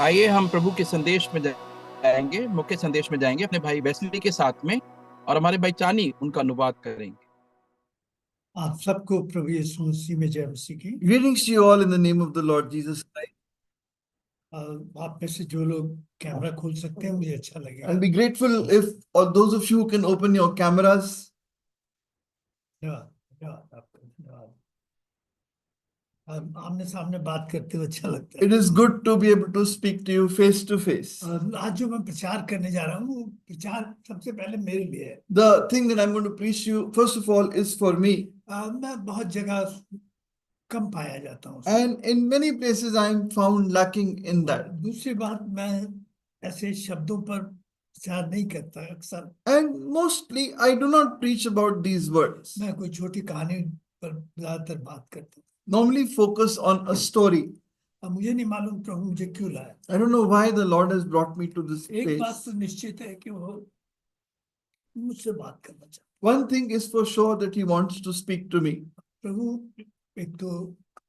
आइए हम प्रभु के संदेश में जाएंगे, मुख्य संदेश में जाएंगे अपने भाई वेस्ली के साथ में, और हमारे भाई चानी उनका अनुवाद करेंगे। आप सबको प्रभु यीशु मसीह में जय मसीह की। Greetings to you all in the name of the Lord Jesus Christ. आप में से जो लोग कैमरा खोल सकते हैं मुझे अच्छा लगेगा। And be grateful if, or those of you who can open your cameras. धन्यवाद धन्यवाद आपका धन्यवाद। आमने सामने बात करते हुए अच्छा लगता है। It is good to be able to speak to you face to face. आज जो मैं प्रचार करने जा रहा हूँ, प्रचार सबसे पहले मेरे लिए है। The thing that I'm going to preach you, first of all, is for me. मैं बहुत जगह कम पाया जाता हूँ, And in many places I am found lacking in that. दूसरी बात, मैं ऐसे शब्दों पर प्रचार नहीं करता अक्सर। And mostly I do not preach about these words. मैं कोई छोटी कहानी पर ज्यादातर बात करता हूँ। Normally focus on a story. अब मुझे नहीं मालूम प्रभु मुझे क्यों लाया। I don't know why the Lord has brought me to this एक बात place. तो निश्चित है कि वो मुझसे बात करना चाहता। One thing is for sure, that He wants to speak to me. प्रभु एक तो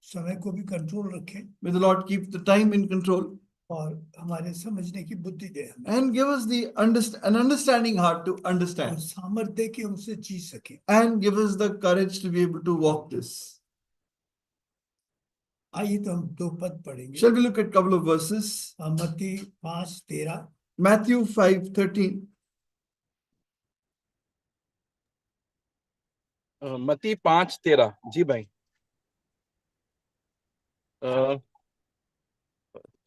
समय को भी कंट्रोल रखे May the Lord keep the time in control और हमारे समझने की बुद्धि दे हमें, and give us an understanding heart to और understand, सामर्थ्य दे कि उसे जी सके। and give us the courage to be able to walk this. आइए तो हम दो पद पढ़ेंगे। Shall we look at a couple of verses? मत्ती 5:13, Matthew 5:13. मत्ती 5:13। जी भाई।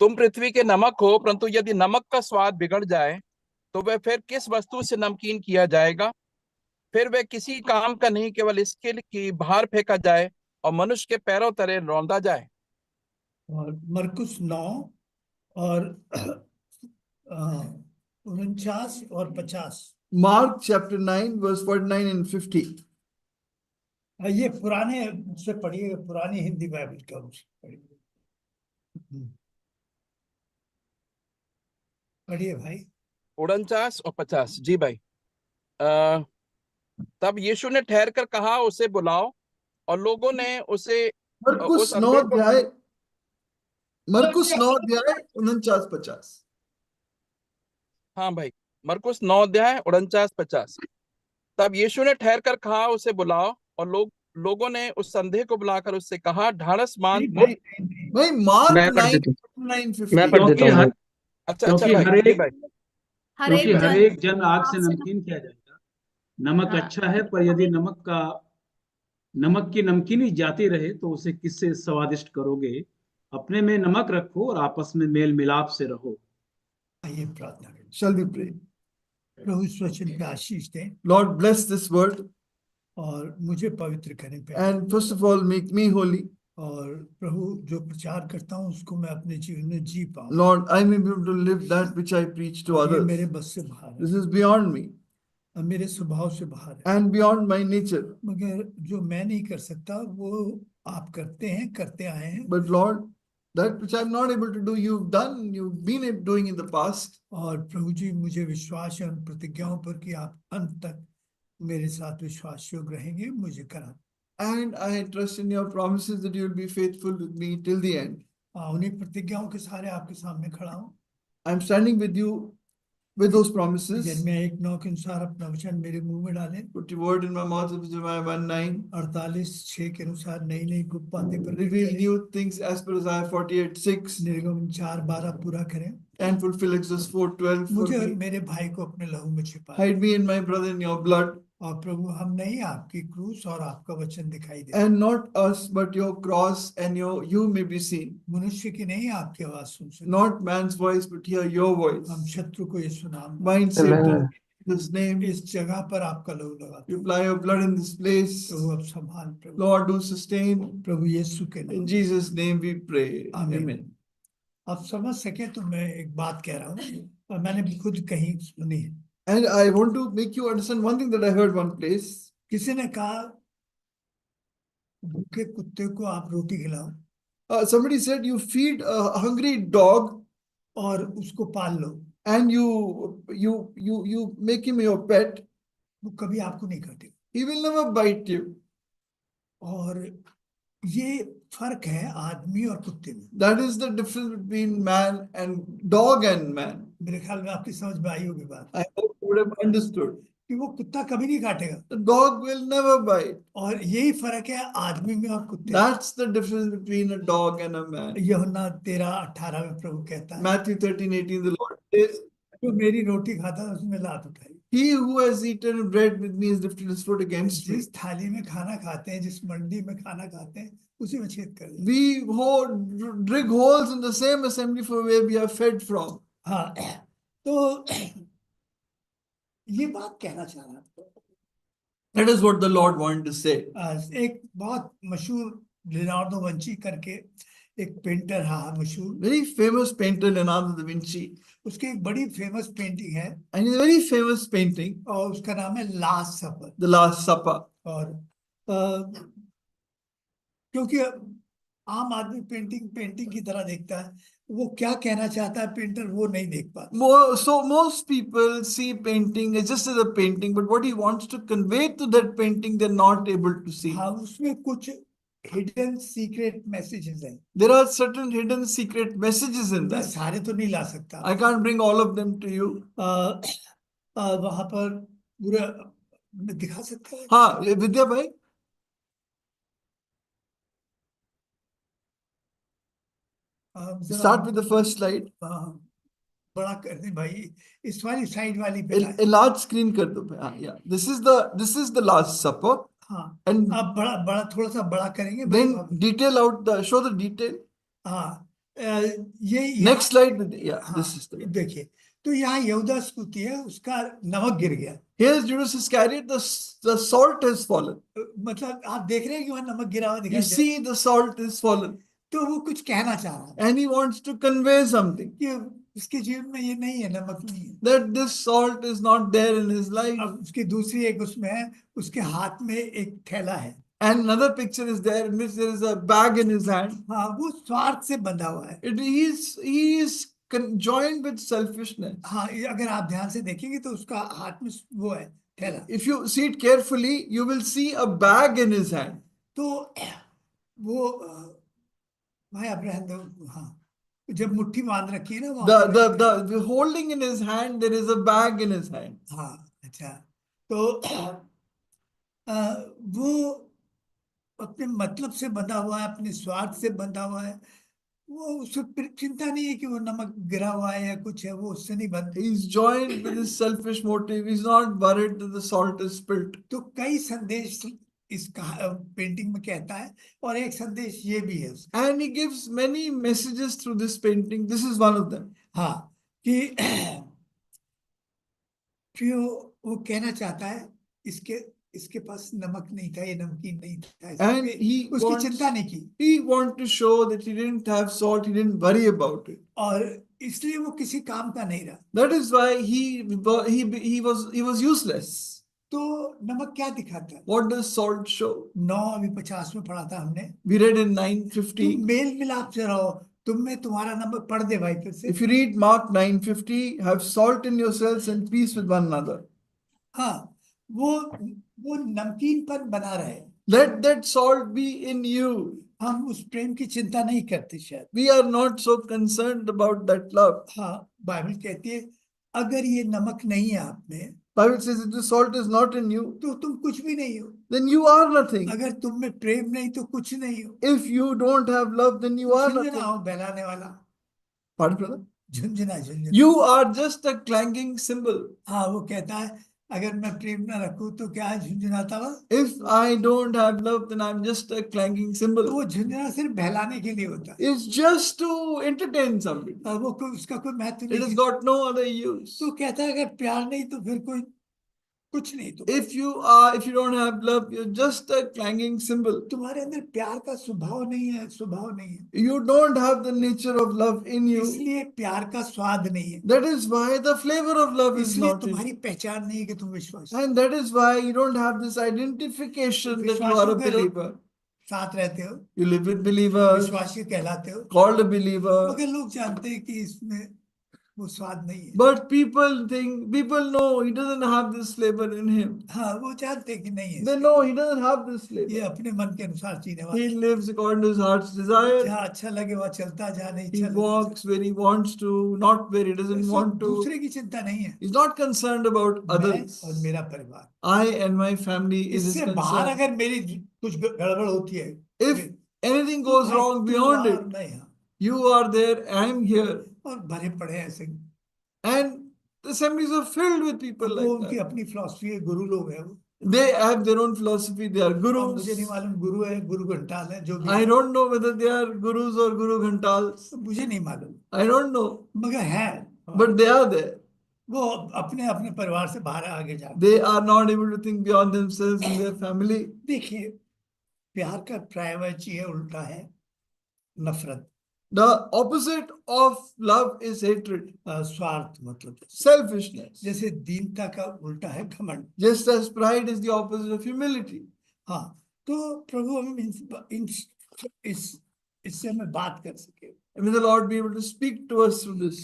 तुम पृथ्वी के नमक हो, परंतु यदि नमक का स्वाद बिगड़ जाए तो वह फिर किस वस्तु से नमकीन किया जाएगा? फिर वह किसी काम का नहीं, केवल इसके लिए कि बाहर फेंका जाए और मनुष्य के पैरों तले रौंदा जाए। और मरकुस 9 और 49 और 50। Mark chapter 9, verse 49 and 50. ये पुराने से पढ़िए, पुरानी हिंदी बाइबल का उनसे पढ़िए। पढ़िए भाई। 49 और 50। जी भाई। तब यीशु ने ठहर कर कहा, उसे बुलाओ। और लोगों ने उसे मरकुस उस 9 अंधे को। अध्याय 49-50. हाँ भाई, मरकुस 9 अध्याय 49-50। तब यीशु ने ठहर कर कहा, उसे बुलाओ। और लोगों ने उस अंधे को बुलाकर उससे कहा, ढाढ़स बांध। भाई Mark मैं पढ़ 9, देता हूँ 49-50. मैं पढ़ देता हूँ भाई। अच्छा क्योंकि भाई, हर जी एक भाई। क्योंकि हर एक जन आग से नमकीन किया जाएगा। नमक अच्छा है, पर यदि नमक की नमकीनी जाती रहे तो उसे किससे स्वादिष्ट करोगे? अपने में नमक रखो और आपस में मेल मिलाप से रहो। आइए प्रार्थना करें। Shall we pray? प्रभु इस वचन पे आशीष दें Lord, bless this word, और मुझे पवित्र करें पहले। and first of all make me holy. और प्रभु जो प्रचार करता हूँ उसको मैं अपने जीवन में जी पाऊँ। Lord, I may be able to live that which I preach to ये others. मेरे बस से बाहर This है is beyond me और मेरे स्वभाव से बाहर है, and beyond my nature. मगर जो मैं नहीं कर सकता वो आप करते हैं, करते आए हैं। But Lord, that which I'm not able to do, you've done, you've been doing in the past. और प्रभु जी मुझे विश्वास है उन प्रतिज्ञाओं पर कि आप अंत तक मेरे साथ विश्वास योग्य रहेंगे, मुझे करा। And I trust in your promises that you will be faithful with me till the end. उन्हीं प्रतिज्ञाओं के सारे आपके सामने खड़ा हूँ। I'm standing with you with those promises. यिर्मयाह 1:9 के अनुसार अपना वचन मेरे मुंह में डालें। Put your word in my mouth, of Jeremiah 1:9. 48:6 के अनुसार नई नई गुप्त बातें पर Reveal new things as per Isaiah 48:6. निर्गमन 4:12 पूरा करें। And fulfill Exodus 4:12 for मुझे और me. मेरे भाई को अपने लहू में छिपाएं। Hide me and my brother in your blood. और प्रभु हम नहीं, आपकी क्रूस और आपका वचन दिखाई दे। And not us, but your cross and you may be seen. मनुष्य की नहीं आपकी आवाज सुन सकते। Not man's voice, but hear your voice. हम शत्रु को यीशु नाम Bind Satan in his name. इस जगह पर आपका लहू लगा। You apply your blood in this place. प्रभु अब संभाल प्रभु। Lord, do sustain. प्रभु यीशु के नाम। In Jesus' name we pray. आमीन। आप समझ सके तो मैं एक बात कह रहा हूँ और मैंने खुद कहीं सुनी है। And I want to make you understand one thing that I heard one place. किसी ने कहा भूखे कुत्ते को आप रोटी खिलाओ, Somebody said you feed a hungry dog और उसको पाल लो, and you make him your pet. वो कभी आपको नहीं खाते। He will never bite you. और ये फर्क है आदमी और कुत्ते में। That is the difference between man and dog and man. मेरे ख्याल में आपकी समझ में आई होगी बात I hope you would have understood. कि वो कुत्ता कभी नहीं काटेगा, The dog will never bite. और यही फर्क है आदमी में और कुत्ते में। That's the difference between a dog and a man. यूहन्ना 13:18 में प्रभु कहता है, Matthew 13:18, the Lord says, जो मेरी रोटी खाता है उसमें लात उठाई। he who has eaten bread with me is lifted his foot against me. जिस थाली में खाना खाते हैं, जिस मंडी में खाना खाते हैं, उसी में छेद कर दें। We dig holes in the same assembly for where we are fed from. हाँ, तो ये बात कहना चाह रहा था। That is what the Lord wanted to say. एक बहुत मशहूर लियोनार्डो विंची करके एक पेंटर है मशहूर, Very famous painter Leonardo da Vinci, उसकी एक बड़ी फेमस पेंटिंग है and his very famous painting, और उसका नाम है Last Supper. The Last Supper. और क्योंकि आम आदमी पेंटिंग की तरह देखता है, वो क्या कहना चाहता है पेंटर वो नहीं देख पाता। So most people see painting as just as a painting, but what he wants to convey to that painting, they're not able to see. हाँ, उसमें कुछ हिडन सीक्रेट मैसेजेस हैं। There are certain hidden secret messages in मैं that. सारे तो नहीं ला सकता। I can't bring all of them to you. वहां पर पूरा दिखा सकता है। हाँ, Vidya bhai. जरा- Start with the first slide. हाँ, बड़ा कर दे भाई, इस वाली साइड वाली पे A लाए। large screen कर दो भाई. Yeah, this is the Last Supper, हाँ, and आप बड़ा थोड़ा सा बड़ा करेंगे then भाई। detail out show the detail. हाँ, ये Next slide with yeah, हाँ, this is the. देखिए, तो यहाँ यहूदा स्कूती है, उसका नमक गिर गया। Here's Judas Iscariot, the salt has fallen. मतलब आप देख रहे हैं कि वहाँ नमक गिरा हुआ You दिखाई दे रहा है। see the salt is fallen, तो वो कुछ कहना चाह रहा है and he wants to convey something, कि उसके जीवन में ये नहीं है, नमक नहीं है। that this salt is not there in his life. अब उसकी दूसरी एक उसमें है, उसके हाथ में एक थैला है। And another picture is there in which there is a bag in his hand. हाँ, वो स्वार्थ से बंधा हुआ है। He is joined with selfishness. हाँ, ये अगर आप ध्यान से देखेंगे तो उसका हाथ में वो है थैला। If you see it carefully, you will see a bag in his hand. तो वो भाई आप रहने दो। हाँ, जब मुट्ठी बांध रखी है ना वहाँ पर- The holding in his hand, there is a bag in his hand. हाँ, अच्छा, तो वो अपने मतलब से बंधा हुआ है, अपने स्वार्थ से बंधा हुआ है। वो उसको चिंता नहीं है कि वो नमक गिरा हुआ है या कुछ है, वो उससे नहीं बंधे। He's joined with his selfish motive. He's not worried that the salt is spilt. तो कई संदेश इस पेंटिंग में कहता है, और एक संदेश ये भी है उसका। And he gives many messages through this painting. This is one of them. हाँ, कि फिर वो कहना चाहता है इसके पास नमक नहीं था, ये नमकीन नहीं था, And he उसकी wants- चिंता नहीं की, He wanted to show that he didn't have salt. He didn't worry about it. और इसलिए वो किसी काम का नहीं रहा। That is why he was useless. तो नमक क्या दिखाता है? What does salt show? 9:50 में पढ़ा था हमने, We read in 9:50. तुम मेल मिलाप से रहो, तुम में तुम्हारा नंबर। पढ़ दे भाई फिर से। If you read Mark 9:50, have salt in yourselves and peace with one another. हाँ, वो नमकीनपन बना रहे। Let that salt be in you. हम उस प्रेम की चिंता नहीं करते शायद। We are not so concerned about that love. हाँ, बाइबल कहती है अगर ये नमक नहीं है आप में, Bible says if the salt is not in you, तो तुम कुछ भी नहीं हो। then you are nothing. अगर तुम में प्रेम नहीं तो कुछ नहीं हो। If you don't have love, then you are झुंझुना nothing. हो, बहलाने वाला। Pardon, brother? झुंझुना। You are just a clanging cymbal. हाँ, वो कहता है अगर मैं प्रेम ना रखूं तो क्या है, झुंझुनाता हुआ। If I don't have love, then I'm just a clanging तो cymbal. वो झुंझुना सिर्फ बहलाने के लिए होता है, It's just to entertain somebody. और वो उसका कोई महत्व It नहीं has है। got no other use. तो कहता है अगर प्यार नहीं तो फिर कोई कुछ नहीं। तो If you don't have love, you're just a clanging cymbal. तुम्हारे अंदर प्यार का स्वभाव नहीं है, You don't have the nature of love in you. इसलिए प्यार का स्वाद नहीं है, That is why the flavor of love is इसलिए not in तुम्हारी you. पहचान नहीं है कि तुम विश्वास And that is why you don't have this identification that you are a believer. साथ रहते हो, You live with believers, विश्वासी कहलाते हो, called a believer, मगर लोग जानते हैं कि इसमें वो स्वाद नहीं है। But people know he doesn't have this flavor in him. हाँ, वो जानते कि नहीं है They इसके know अंदर। he doesn't have this ये flavor. अपने मन के अनुसार जीने वाला He है। lives according to his heart's desire. जहाँ अच्छा लगे वहाँ चलता, जहाँ नहीं He अच्छा लगे walks where he wants to, not where he doesn't उसको want to. दूसरे की चिंता नहीं है। He's not concerned about मैं others. और मेरा परिवार, I and my family is his इससे बाहर concern. अगर मेरी कुछ गड़बड़ होती है, If anything तो goes भाई wrong तू beyond वहाँ it, और मैं यहाँ, you are there, I am here. और भरे पड़े हैं ऐसे। And the assemblies are filled with people वो like उनकी that. अपनी फिलॉसफी है, गुरु लोग हैं वो। They have their own philosophy. They are अब मुझे नहीं gurus. मालूम गुरु है, गुरु घंटाल है, जो भी I है, don't know whether they are gurus or guru ghantals. मुझे नहीं मालूम, I don't know. मगर है। But they are there. वो अपने अपने परिवार से बाहर आगे जाते। They are not able to think beyond themselves and their family. देखिए, प्यार का पर्यायवाची है, उल्टा है नफरत। The opposite of love is hatred, स्वार्थ मतलब, selfishness. जैसे दीनता का उल्टा है घमंड। Just as pride is the opposite of humility. हाँ, तो प्रभु हमें इससे हमें बात कर सके। And may the Lord be able to speak to us through this.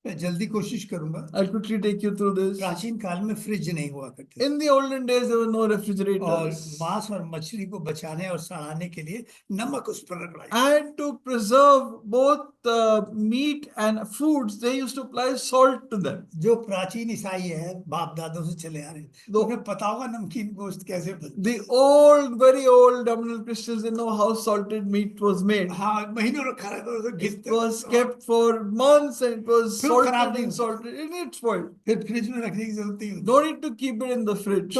मैं जल्दी कोशिश करूंगा। I'll quickly take you through this. प्राचीन काल में फ्रिज नहीं हुआ करते In the olden days, there were no और refrigerators. मांस और मछली को बचाने और सड़ाने के लिए नमक उस पर रगड़ाया। And to preserve both meat and foods, they used to apply salt to them. जो प्राचीन ईसाई है, बाप दादों से चले आ रहे हैं, दो- उन्हें पता होगा नमकीन गोश्त कैसे बनता The old, very old dominant Christians, they know how salted meat was made. है। हाँ, महीनों रखा रहता है, तो It घिसते was kept for months and it was फिर खराब salted नहीं and होता। salted and it spoiled. फिर फ्रिज में रखने की जरूरत नहीं होती। No need to keep it in the fridge.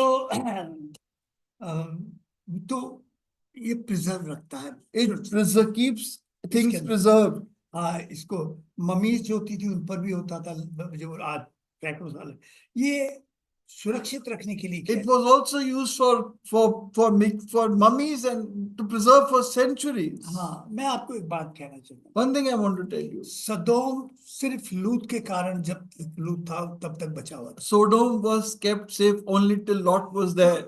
तो ये प्रिजर्व रखता है। It keeps things अंदर। preserved. हाँ, इसको ममीज जो होती थी उन पर भी होता था, जो आज सैकड़ों साल, ये सुरक्षित रखने के लिए It was also used for mummies and to preserve for centuries. हाँ, मैं आपको एक बात कहना चाहूंगा। One thing I want to tell you. सदोम सिर्फ लूत के कारण, जब लूत था तब तक बचा हुआ था। Sodom was kept safe only till Lot was there.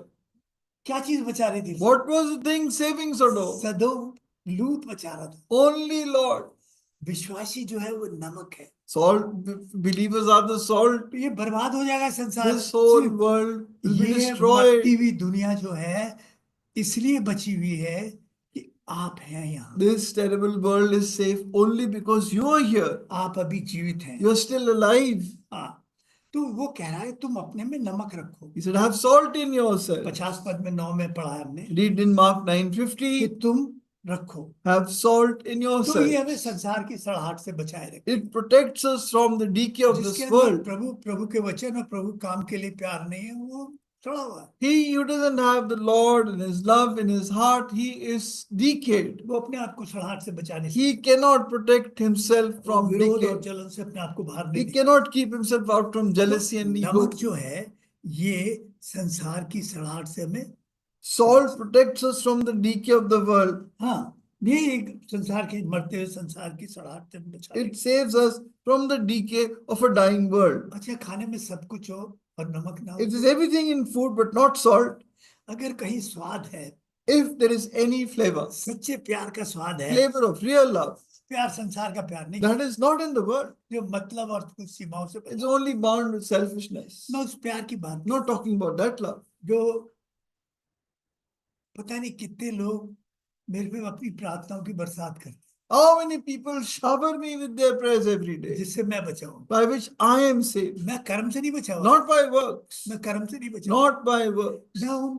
क्या चीज बचा रही थी? What was the thing saving Sodom? सदोम लूत बचा रहा था। Only Lord. विश्वासी जो है वो नमक है। Salt, believers are the salt. ये बर्बाद हो जाएगा संसार। This whole सिर्फ world will be ये destroyed. मरती हुई दुनिया जो है इसलिए बची हुई है कि आप हैं यहाँ। This terrible world is safe only because you are here. आप अभी जीवित हैं। You are still alive. हाँ, तो वो कह रहा है तुम अपने में नमक रखो। He said, have salt in yourself. 50 पद में 9 में पढ़ा है हमने Read in Mark कि 9:50. तुम रखो। Have salt in तो yourself. ये हमें संसार की सड़ाहट से बचाए रखे। It protects us from the decay of जिसके this अंदर world. प्रभु के वचन और प्रभु काम के लिए प्यार नहीं है, वो सड़ा हुआ है। He who doesn't have the Lord and his love in his heart, he is decayed. वो अपने आप को सड़ाहट से बचाने से, He cannot protect himself from विरोध और decay. जलन से अपने आप को बाहर He नहीं cannot keep himself out from jealousy and ego. नमक जो है ये संसार की सड़ाहट से हमें, Salt protects us from the decay of the world. हाँ, ये एक संसार के मरते हुए संसार की सड़ाहट से बचा। It saves us from the decay of a dying world. अच्छा, खाने में सब कुछ हो और नमक ना हो, If there's everything in food but not salt, अगर कहीं स्वाद है, if there is any flavor, सच्चे प्यार का स्वाद है, flavor of real love, प्यार संसार का प्यार नहीं, that is not in the world. जो मतलब और कुछ सीमाओं से It's बचा। only bound with selfishness. मैं उस प्यार की बात, Not talking about that love. जो पता नहीं कितने लोग मेरे पे अपनी प्रार्थनाओं की बरसात करते How many people shower me with their prayers every हैं, day, जिससे मैं बचा हूँ। by which I am saved, मैं कर्म से नहीं बचा हुआ, not by works, मैं कर्म से नहीं बचा हुआ। not by works, मैं उन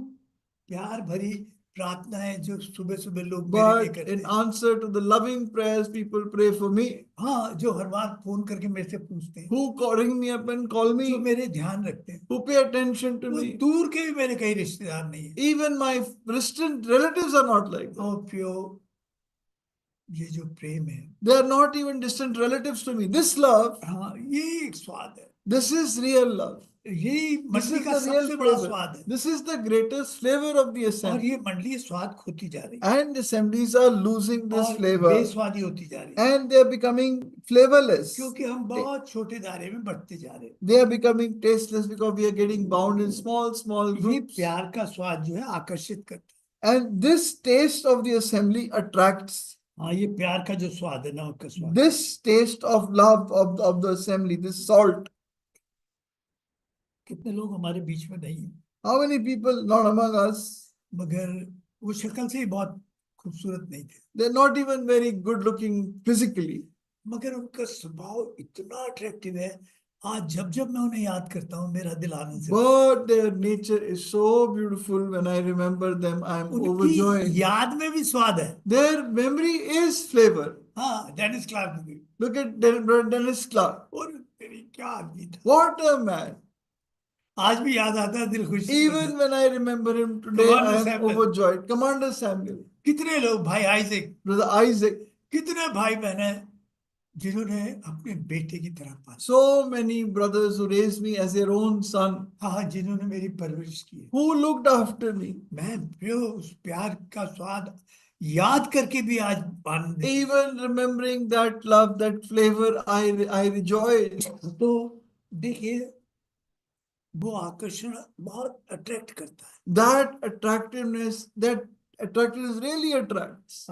प्यार भरी प्रार्थनाएं जो सुबह सुबह लोग मेरे लिए but करते in हैं, answer to the loving prayers people pray for me, हाँ, जो हर बार फोन करके मेरे से पूछते हैं, who ring me up and call जो me, मेरे ध्यान रखते हैं, who pay attention to वो me. दूर के भी मेरे कई रिश्तेदार नहीं है। Even my distant relatives are not like that. और प्यो, ये जो प्रेम है, They are not even distant relatives to me. This love, हाँ, ये एक स्वाद है, this is real love. यही This मंडली is का the real सबसे बड़ा flavor. स्वाद है। This is the greatest flavor of the और assembly. ये मंडली स्वाद खोती जा रही है And assemblies are losing this और flavor. बेस्वादी होती जा रही है, And they are becoming flavorless. क्योंकि हम बहुत छोटे दायरे में बढ़ते जा रहे हैं। They are becoming tasteless because we are getting bound in small, small ये groups. प्यार का स्वाद जो है आकर्षित करता And this taste of the assembly attracts. हाँ, ये प्यार का जो स्वाद है, नमक का स्वाद। This taste of love of the assembly, this salt. कितने लोग हमारे बीच में नहीं है, How many people not among us? मगर वो शक्ल से ही बहुत खूबसूरत नहीं थे, They're not even very good looking physically. मगर उनका स्वभाव इतना अट्रैक्टिव है। आज जब जब मैं उन्हें याद करता हूँ, मेरा दिल आनंद से But their nature is so beautiful. When I remember them, I'm उनकी overjoyed. याद में भी स्वाद है। Their memory is flavor. हाँ, डेनिस क्लार्क भी, Look at Dennis Clark. और तेरी क्या आदमी था। What a man. आज भी याद आता है, दिल खुशी से Even when I remember him today, Commander I am Samuel. overjoyed. Commander Samuel, कितने लोग, भाई आइजैक, Brother Isaac, कितने भाई बहन हैं जिन्होंने अपने बेटे की तरह पाला। so many brothers who raised me as their own son, हाँ, जिन्होंने मेरी परवरिश की है। who looked after me. मैं उस प्यार का स्वाद याद करके भी आज आनंदित हूँ। Even remembering that love, that flavor, I rejoice. तो देखिए, वो आकर्षण बहुत अट्रैक्ट करता है। That attractiveness really attracts.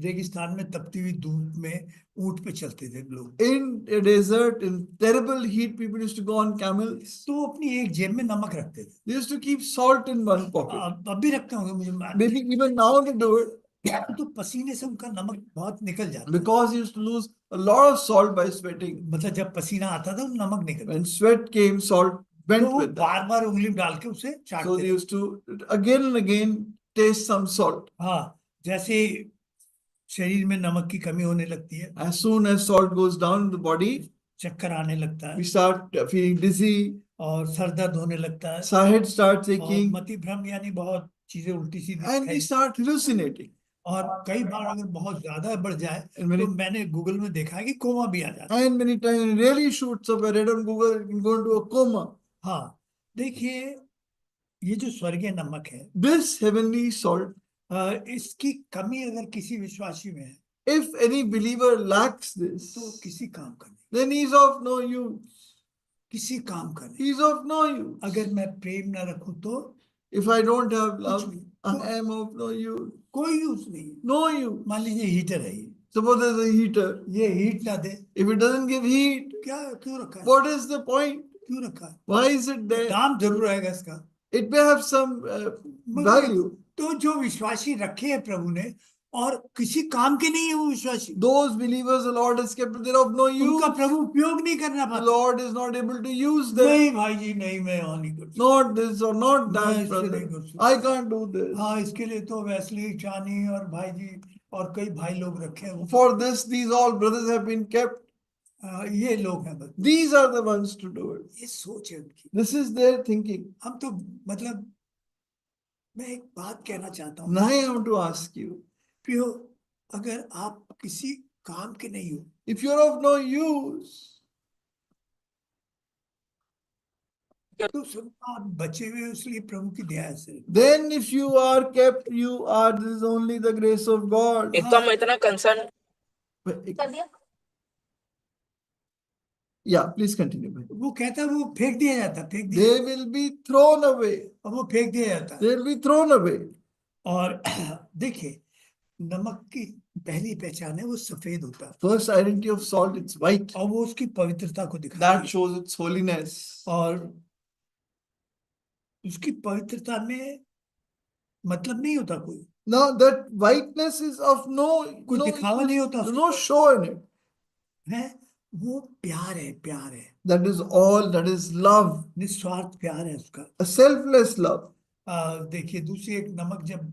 रेगिस्तान में तपती हुई धूप में ऊंट पे चलते थे लोग, In a desert, in terrible heat, people used to go on camels. तो वो अपनी एक जेब में नमक रखते थे। They used to keep salt in one pocket. अब भी रखते होंगे, मुझे मालूम Maybe even now they do it नहीं। तो पसीने से उनका नमक बहुत निकल जाता है। because he used to lose a lot of salt by sweating. मतलब जब पसीना आता था, नमक निकलता When sweat came, salt तो went वो with that. बार बार उंगली में डाल के उसे So चाटते they थे। used to again and again taste some salt. हाँ, जैसे शरीर में नमक की कमी होने लगती है, As soon as salt goes down in the body, चक्कर आने लगता we है, start feeling dizzy, और सर दर्द होने लगता है, our head starts और aching, मति भ्रम, यानी बहुत चीजें उल्टी सीधी and we दिखाई। start hallucinating. और कई बार अगर बहुत ज्यादा बढ़ जाए And many- तो मैंने गूगल में देखा है कि कोमा भी आ जाता है। And many times when it really shoots up, I read on Google, you can go into a coma. हाँ, देखिए, ये जो स्वर्गीय नमक है, This heavenly salt, इसकी कमी अगर किसी विश्वासी में है if any believer lacks this, तो किसी काम का नहीं, then he is of no use. किसी काम का नहीं। He is of no use. अगर मैं प्रेम न रखूं तो If I don't have love, नहीं। I am of no use. कोई यूज नहीं है। No use. मान लीजिए हीटर है, Suppose there's a heater. ये हीट ना दे, If it doesn't give heat, क्या क्यों रखा है, what is the point? क्यों रखा है? Why is it there? दाम जरूर आएगा इसका, It may have some मगर value. तो जो विश्वासी रखे हैं प्रभु ने, और किसी काम के नहीं है वो विश्वासी, Those believers the Lord has kept, they're of no use. उनका प्रभु उपयोग नहीं करना The पाता। Lord is not able to use them. नहीं भाई जी, नहीं, मैं और नहीं कर सकता। Not this or not मैं that, इससे brother. नहीं कर सकता। I can't do this. हाँ, इसके लिए तो वैसली, चानी और भाई जी और कई भाई लोग रखे हैं। For this, these all brothers have been kept. ये लोग हैं बस, These are the ones to do it. ये सोच है उनकी। This is their thinking. हम तो मतलब, मैं एक बात कहना चाहता हूँ, Now I want to ask you, प्रियो, अगर आप किसी काम के नहीं हो, if you're of no use, तो सब आप बचे हुए हो, इसलिए प्रभु की दया से। then if you are kept, you are, this is only the grace of God. एकदम इतना concern Yeah, please continue. bhai. वो कहता है, वो फेंक दिया जाता, फेंक दिया, They will be thrown away. और वो फेंक दिया जाता। They will be thrown away. और देखिए, नमक की पहली पहचान है, वो सफेद होता है, First identity of salt, it's white. और वो उसकी पवित्रता को दिखाता That है, shows its holiness. और उसकी पवित्रता में मतलब नहीं होता कोई, Now that whiteness is of कोई दिखावा नहीं होता उसका। no show in it. है, वो प्यार है, प्यार है, That is all, that is love, निस्वार्थ प्यार है उसका। a selfless love. देखिए, दूसरी एक नमक जब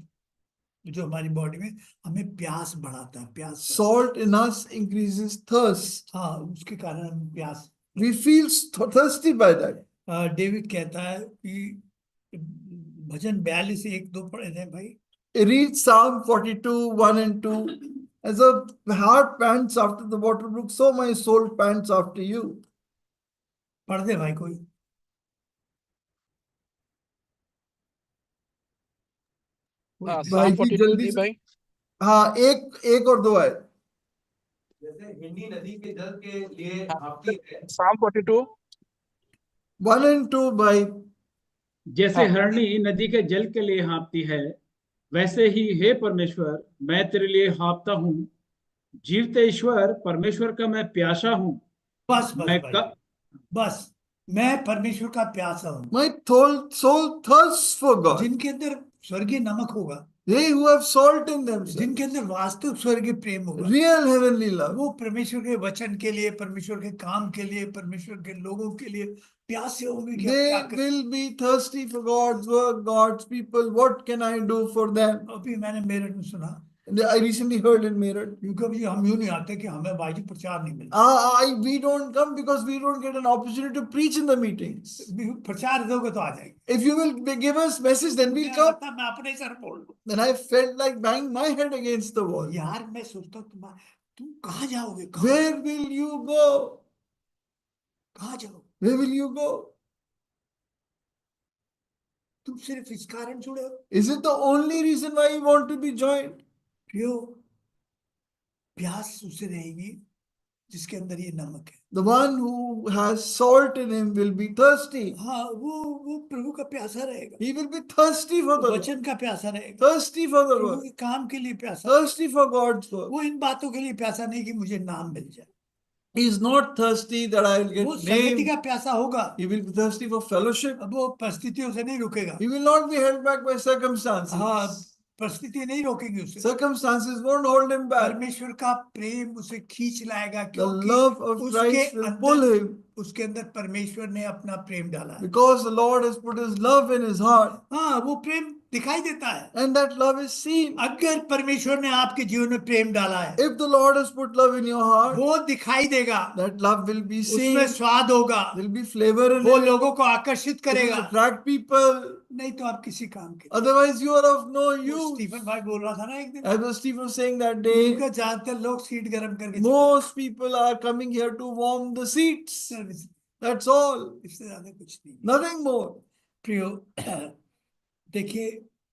जो हमारी बॉडी में हमें प्यास बढ़ाता है, प्यास Salt in us increases thirst. हाँ, उसके कारण हम प्यास। We feel thirsty by that. David कहता है कि भजन 42 1-2 पढ़े थे भाई। Read Psalm 42, 1 and 2. As a heart pants after the water brook, so my soul pants after you. पढ़ दे भाई कोई। हाँ, भाई Psalm जी 42 जल्दी जी से। भाई। हाँ, एक और दो आए। जैसे हिंदी नदी के जल के लिए हाँ, भागती है, Psalm 42। 1 and 2 भाई। जैसे हाँ। हरणी नदी के जल के लिए हाँफती है, वैसे ही हे परमेश्वर, मैं तेरे लिए हाँफता हूँ। जीवते ईश्वर परमेश्वर का मैं प्यासा हूँ। बस बस मैं भाई, कब बस। मैं परमेश्वर का प्यासा हूँ। My soul thirsts for God. जिनके अंदर स्वर्गीय नमक होगा, They who have salt in themselves, जिनके अंदर वास्तविक स्वर्गीय प्रेम होगा, real heavenly love. वो परमेश्वर के वचन के लिए, परमेश्वर के काम के लिए, परमेश्वर के लोगों के लिए प्यासे होंगे कि हम क्या They करें। will be thirsty for God's work, God's people. What can I do for them? अभी मैंने मेरठ में सुना, I recently heard in Meerut. क्योंकि अभी हम यूं नहीं आते कि हमें भाई जी प्रचार नहीं मिलता। We don't come because we don't get an opportunity to preach in the meetings. प्रचार दोगे तो आ जाएंगे। If you will give us message, then we'll क्या come. लगता है मैं अपने सर बोल लूं। Then I felt like banging my head against the wall. यार मैं सोचता हूँ तुम कहाँ जाओगे, कहाँ Where will you go? कहाँ जाओगे? Where will you go? तुम सिर्फ इस कारण जुड़े हो Is it the only reason why you want to be joined? क्यों? प्यास उसे रहेगी जिसके अंदर ये नमक है। The one who has salt in him will be thirsty. हाँ, वो प्रभु का प्यासा रहेगा, He will be thirsty for the Lord, वचन का प्यासा रहेगा, thirsty for the Prabhu word, के काम के लिए प्यासा। thirsty for God's work. वो इन बातों के लिए प्यासा नहीं कि मुझे नाम मिल जाए। He is not thirsty that I will वो get संगति named. का प्यासा होगा। He will be thirsty for fellowship. अब वो परिस्थितियों से नहीं रुकेगा। He will not be held back by circumstances. हाँ, परिस्थिति नहीं रोकेगी उसे। Circumstances won't hold him back. परमेश्वर का प्रेम उसे खींच लाएगा, The क्योंकि love of उसके Christ will pull अंदर him उसके अंदर परमेश्वर ने अपना प्रेम डाला है। because the Lord has put his love in his heart, हाँ, वो प्रेम दिखाई देता है। and that love is seen. अगर परमेश्वर ने आपके जीवन में प्रेम डाला है, If the Lord has put love in your heart, वो दिखाई देगा, that love will be seen. उसमें स्वाद होगा, There will be flavor in वो it. लोगों को आकर्षित It will करेगा। attract people. नहीं तो आप किसी काम के। Otherwise, you are of no वो use. स्टीफन भाई बोल रहा था ना एक दिन, As was Stephen saying that day, उनका ज्यादातर लोग सीट गर्म करके चले most people are coming here to warm the seats. Service, That's all. इससे ज्यादा कुछ नहीं। Nothing more. प्रियो, देखिए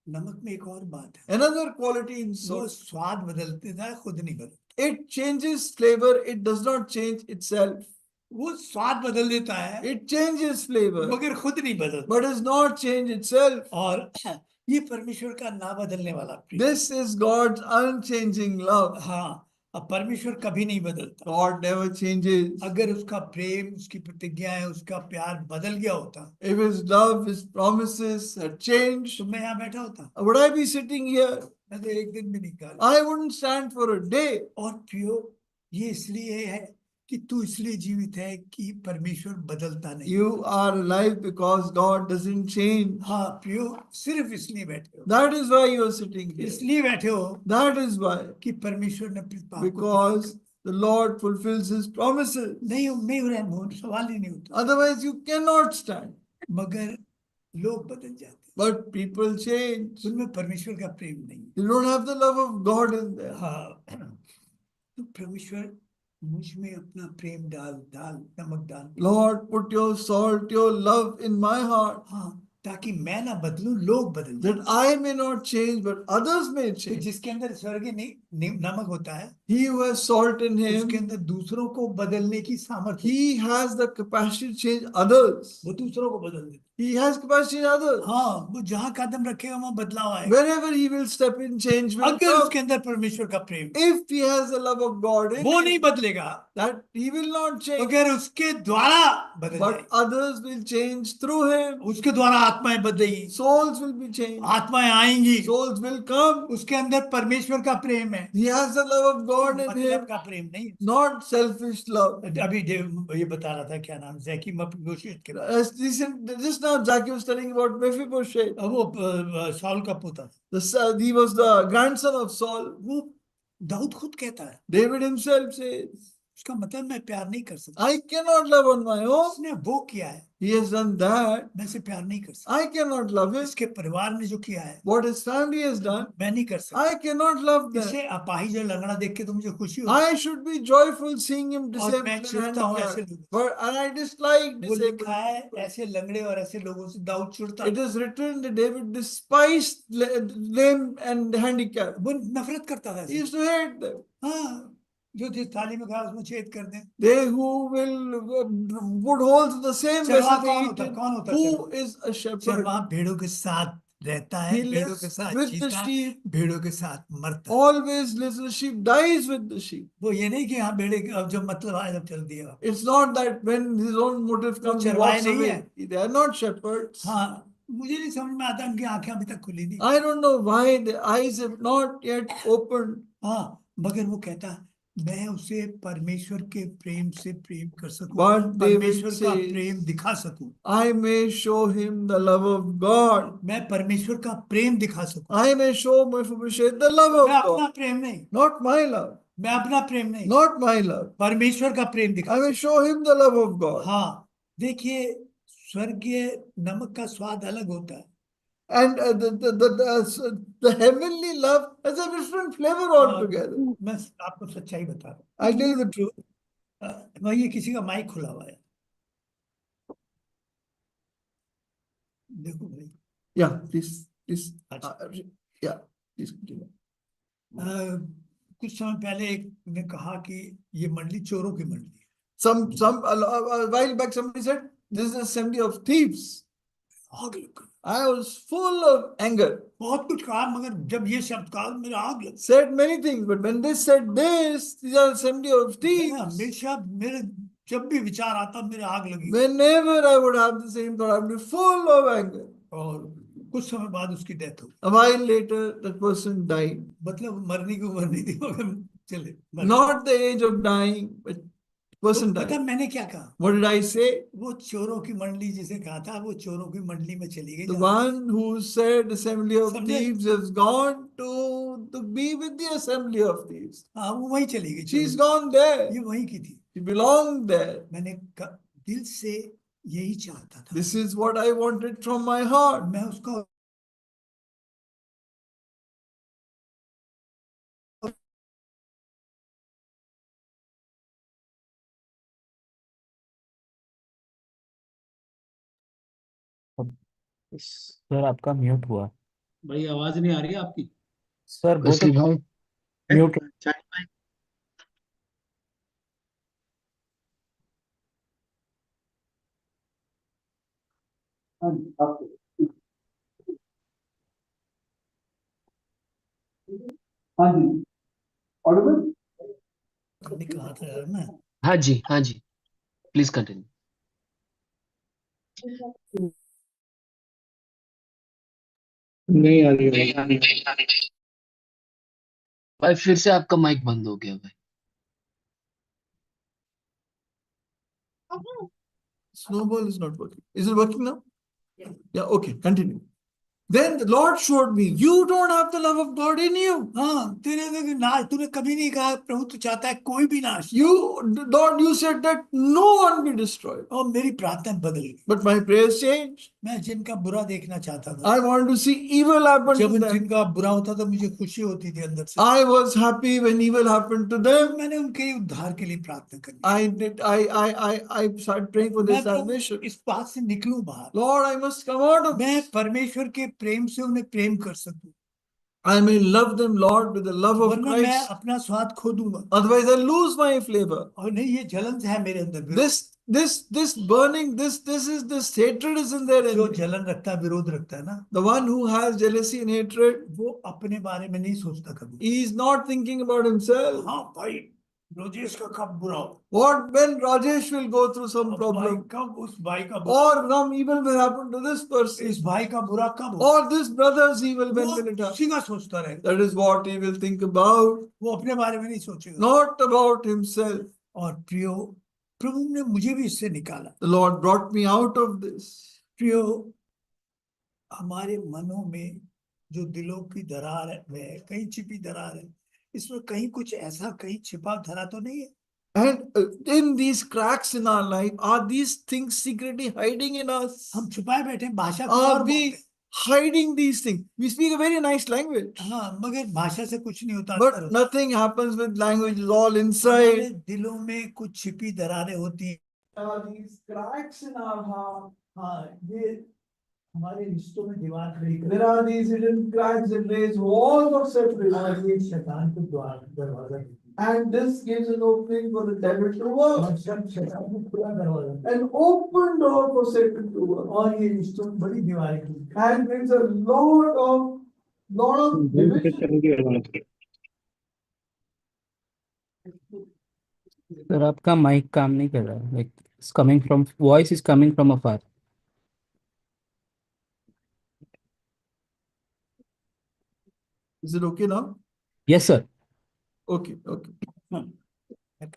नमक में एक और बात है, Another quality in वो salt. स्वाद बदलते था, खुद नहीं बदलता। It changes flavor. It does not change itself. वो स्वाद बदल देता है It changes flavor, मगर खुद नहीं बदलता। but does not change itself. और ये परमेश्वर का ना बदलने वाला प्रेम। This is God's unchanging love. हाँ, अब परमेश्वर कभी नहीं बदलता। God never changes. अगर उसका प्रेम, उसकी प्रतिज्ञाएं, उसका प्यार बदल गया होता If his love, his promises had changed, तो मैं यहाँ बैठा होता, would I be sitting here? मैं तो एक दिन भी निकाल। I wouldn't stand for a day. और प्रियो, ये इसलिए है कि तू इसलिए जीवित है कि परमेश्वर बदलता नहीं। You are alive because God doesn't change. हाँ प्रियो, सिर्फ इसलिए बैठे हो, That is why you are sitting here. इसलिए बैठे हो That is why. कि परमेश्वर ने अपने पाप को Because the Lord fulfills his promises. नहीं सवाल ही नहीं होता। Otherwise, you cannot stand. मगर लोग बदल जाते हैं, But people change. उनमें परमेश्वर का प्रेम नहीं। They don't have the love of God in them. हाँ, तो परमेश्वर मुझ में अपना प्रेम डाल नमक डाल। Lord, put your salt, your love in my heart, हाँ, ताकि मैं ना बदलूं, लोग बदल that जाएं। I may not change, but others may तो change. जिसके अंदर स्वर्गीय नमक होता है, He who has salt in उसके him, अंदर दूसरों को बदलने की सामर्थ्य, he has the capacity to change others. वो दूसरों को बदल देता He has capacity in others. है। हाँ, वो जहाँ कदम रखेगा वहाँ बदलाव आएगा, Wherever he will step in, change will अगर come. उसके अंदर परमेश्वर का प्रेम, If he has the love of God in वो him, नहीं बदलेगा, that he will not change, अगर उसके द्वारा बदल but जाए, others will change through him. उसके द्वारा आत्माएं बदलेगी, Souls will be changed. आत्माएं आएंगी, Souls will come. उसके अंदर परमेश्वर का प्रेम है, He has the love of God in मतलब him, का प्रेम नहीं। not selfish love. अभी ये बता रहा था क्या नाम, जैकी मपीबोशेत के बारे As just now, Jackie was telling about Mephibosheth. में। वो शाऊल का पोता, He was the grandson of Saul. वो दाऊद खुद कहता है, David himself says, उसका मतलब मैं प्यार नहीं कर सकता, I cannot love on my own. उसने वो किया है, He has done that. मैं से प्यार नहीं कर सकता, I cannot love him. इसके परिवार ने जो किया है What his family has done, मैं नहीं कर सकता। I cannot love them. इसे अपाहिज और लंगड़ा देख के तो मुझे खुशी होती I should be joyful seeing him और मैं disabled and चिढ़ता हूँ ऐसे handicapped. लोगों But and I dislike से। वो disabled. लिखा है ऐसे लंगड़े और ऐसे लोगों से Dawood चिढ़ता, It is written that David despised lame and handicapped. वो नफरत करता था He ऐसे। used to hate them. हाँ, जो जिस थाली में खाया उसमें छेद कर दें। They who will put holes in the same चरवाहा vessel they कौन eat होता, in. कौन होता Who is a shepherd? चरवाहा भेड़ों के साथ रहता है, He भेड़ों के lives साथ with the जीता है, sheep, भेड़ों के साथ मरता है। always lives. The sheep dies with the sheep. वो ये नहीं कि हाँ भेड़े अब जब मतलब आया जब चल दिया। It's not that when his own motive वो comes, he चरवाहे walks नहीं away. है। They are not shepherds. हाँ, मुझे नहीं समझ में आता, उनकी आंखें अभी तक खुली नहीं। I don't know why the eyes have not yet opened. हाँ, मगर वो कहता है मैं उसे परमेश्वर के प्रेम से प्रेम कर सकूं, But David परमेश्वर का says, प्रेम दिखा सकूं, I may show him the love of God. मैं परमेश्वर का प्रेम दिखा सकूं। I may show Mephibosheth the love मैं of अपना God. प्रेम नहीं, Not my love. मैं अपना प्रेम नहीं, Not my love. परमेश्वर का प्रेम दिखा। I may show him the love of God. हाँ, देखिए स्वर्गीय नमक का स्वाद अलग होता है, And the heavenly love has a different flavor altogether. मैं आपको सच्चाई बता रहा I tell you the truth. हूँ। वही किसी का माइक खुला हुआ है, देखो भाई। Yeah, please. अच्छा। Yeah, please continue. कुछ समय पहले एक ने कहा कि ये मंडली चोरों की मंडली है। A while back somebody said, this is an assembly of thieves. आग लग गई। I was full of anger. बहुत कुछ कहा, मगर जब ये शब्द कहा मेरा आग लग Said many things, but when they said this, these are assembly of गई। thieves. हमेशा मेरे जब भी विचार आता मेरे आग लगी। Whenever I would have the same thought, I would be full of anger. और कुछ समय बाद उसकी डेथ हो गई। A while later, that person died. मतलब मरने की उम्र नहीं थी, मगर चले मर। Not the age of dying, but person तो पता died. मैंने क्या कहा? What did I say? वो चोरों की मंडली जिसे कहा था, वो चोरों की मंडली में चली गई। The one who said assembly of समझे? thieves has gone to be with the assembly of thieves. हाँ, वो वहीं चली गई। She's चोरों gone there. की। ये वहीं की थी। She belonged there. मैंने दिल से यही चाहता था। This is what I wanted from my heart. मैं उसका सर आपका म्यूट हुआ। भाई आवाज नहीं आ रही है आपकी। सर वो तो भाई म्यूट। हाँ जी, audible? मैंने कहा था यार ना। हाँ जी प्लीज कंटिन्यू। नहीं आ रही है। भाई फिर से आपका माइक बंद हो गया भाई। Snowball is not working. Is it working now? Yeah, okay, continue. Then the Lord showed me, you don't have the love of God in you. हाँ, तेरे अंदर नाश, तूने कभी नहीं कहा प्रभु तू चाहता है कोई भी नाश। Lord, you said that no one be destroyed. और मेरी प्रार्थना बदल गई। But my prayers changed. मैं जिनका बुरा देखना चाहता था, I want to see evil happen जब to them. जिनका बुरा होता था मुझे खुशी होती थी अंदर से। I was happy when evil happened to them. मैंने उनके उद्धार के लिए प्रार्थना करी। I started praying for their मैं प्रभु salvation. इस बात से निकलूं बाहर, Lord, I must come out of मैं this. परमेश्वर के प्रेम से उन्हें प्रेम कर सकूं, I may love them, Lord, with the love of वरना मैं Christ. अपना स्वाद खो दूंगा। Otherwise, I lose my flavor. और नहीं, ये जलन है मेरे अंदर। This burning, this hatred is in there. जो जलन रखता है, विरोध रखता है ना, The one who has jealousy and hatred, वो अपने बारे में नहीं सोचता कभी। he is not thinking about himself. हाँ भाई, राजेश का कब बुरा हो, What when Rajesh will go through some भाई problem, कब उस भाई का बुरा, or some evil will happen to this person, इस भाई का बुरा कब हो, or this brother's evil when वो will it happen? उसी का सोचता रहेगा। That is what he will think about, वो अपने बारे में नहीं सोचेगा। not about himself. और प्रियो, प्रभु ने मुझे भी इससे निकाला। The Lord brought me out of this. प्रियो, हमारे मनों में जो दिलों की दरार है, कहीं छिपी दरार है, इसमें कहीं कुछ ऐसा कहीं छिपा धरा तो नहीं है? And in these cracks in our life, are these things secretly hiding in us? हम छुपाए बैठे हैं, भाषा को Are और we बोलते हैं। hiding these things? We speak a very nice language, हाँ, मगर भाषा से कुछ नहीं होता। but nothing happens with language. It's all हमारे inside. दिलों में कुछ छिपी दरारें होती हैं। Are these cracks in our heart? हाँ, ये हमारे रिश्तों में दीवार खड़ी कर, There are these hidden cracks that raise walls of separation. और ये शैतान को द्वार दरवाजा देती And this gives an opening for the devil to work. और सब शैतान को खुला दरवाजा An open door for Satan to work. और ये रिश्तों में बड़ी दीवारें खुली And brings a lot of division. Sir आपका माइक काम नहीं कर रहा है, like it's coming from, voice is coming from afar. Is it okay now? Yes sir. Okay, okay.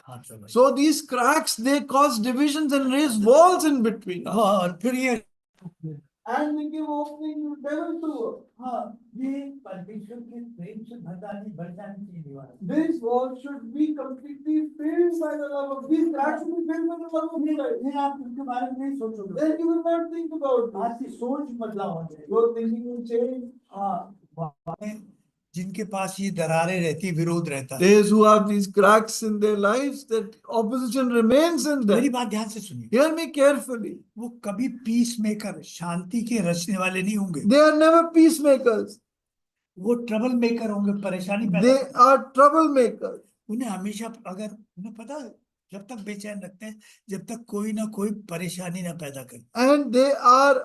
हाथ से भाई। So these cracks, they cause divisions and raise walls in between. और फिर ये And they give opening to devil to work. हाँ ये परमेश्वर के प्रेम से भरदानी भर जाने की दीवार This wall should be completely filled by the love of these cracks should be filled by the love of Christ. नहीं आप उनके बारे में नहीं सोचोगे Then you will not think about it. आपकी सोच बदलाव हो जाएगी Your thinking will change. हाँ जिनके पास ये दरारें रहती विरोध रहता है Those who have these cracks in their lives, that opposition remains in मेरी them. बात ध्यान से सुनिए Hear me carefully. वो कभी पीस मेकर शांति के रचने वाले नहीं होंगे They are never peacemakers. वो ट्रबल मेकर होंगे परेशानी पैदा They are troublemakers. उन्हें हमेशा अगर उन्हें पता है, जब तक बेचैन रखते हैं जब तक कोई ना कोई परेशानी ना पैदा करे And they are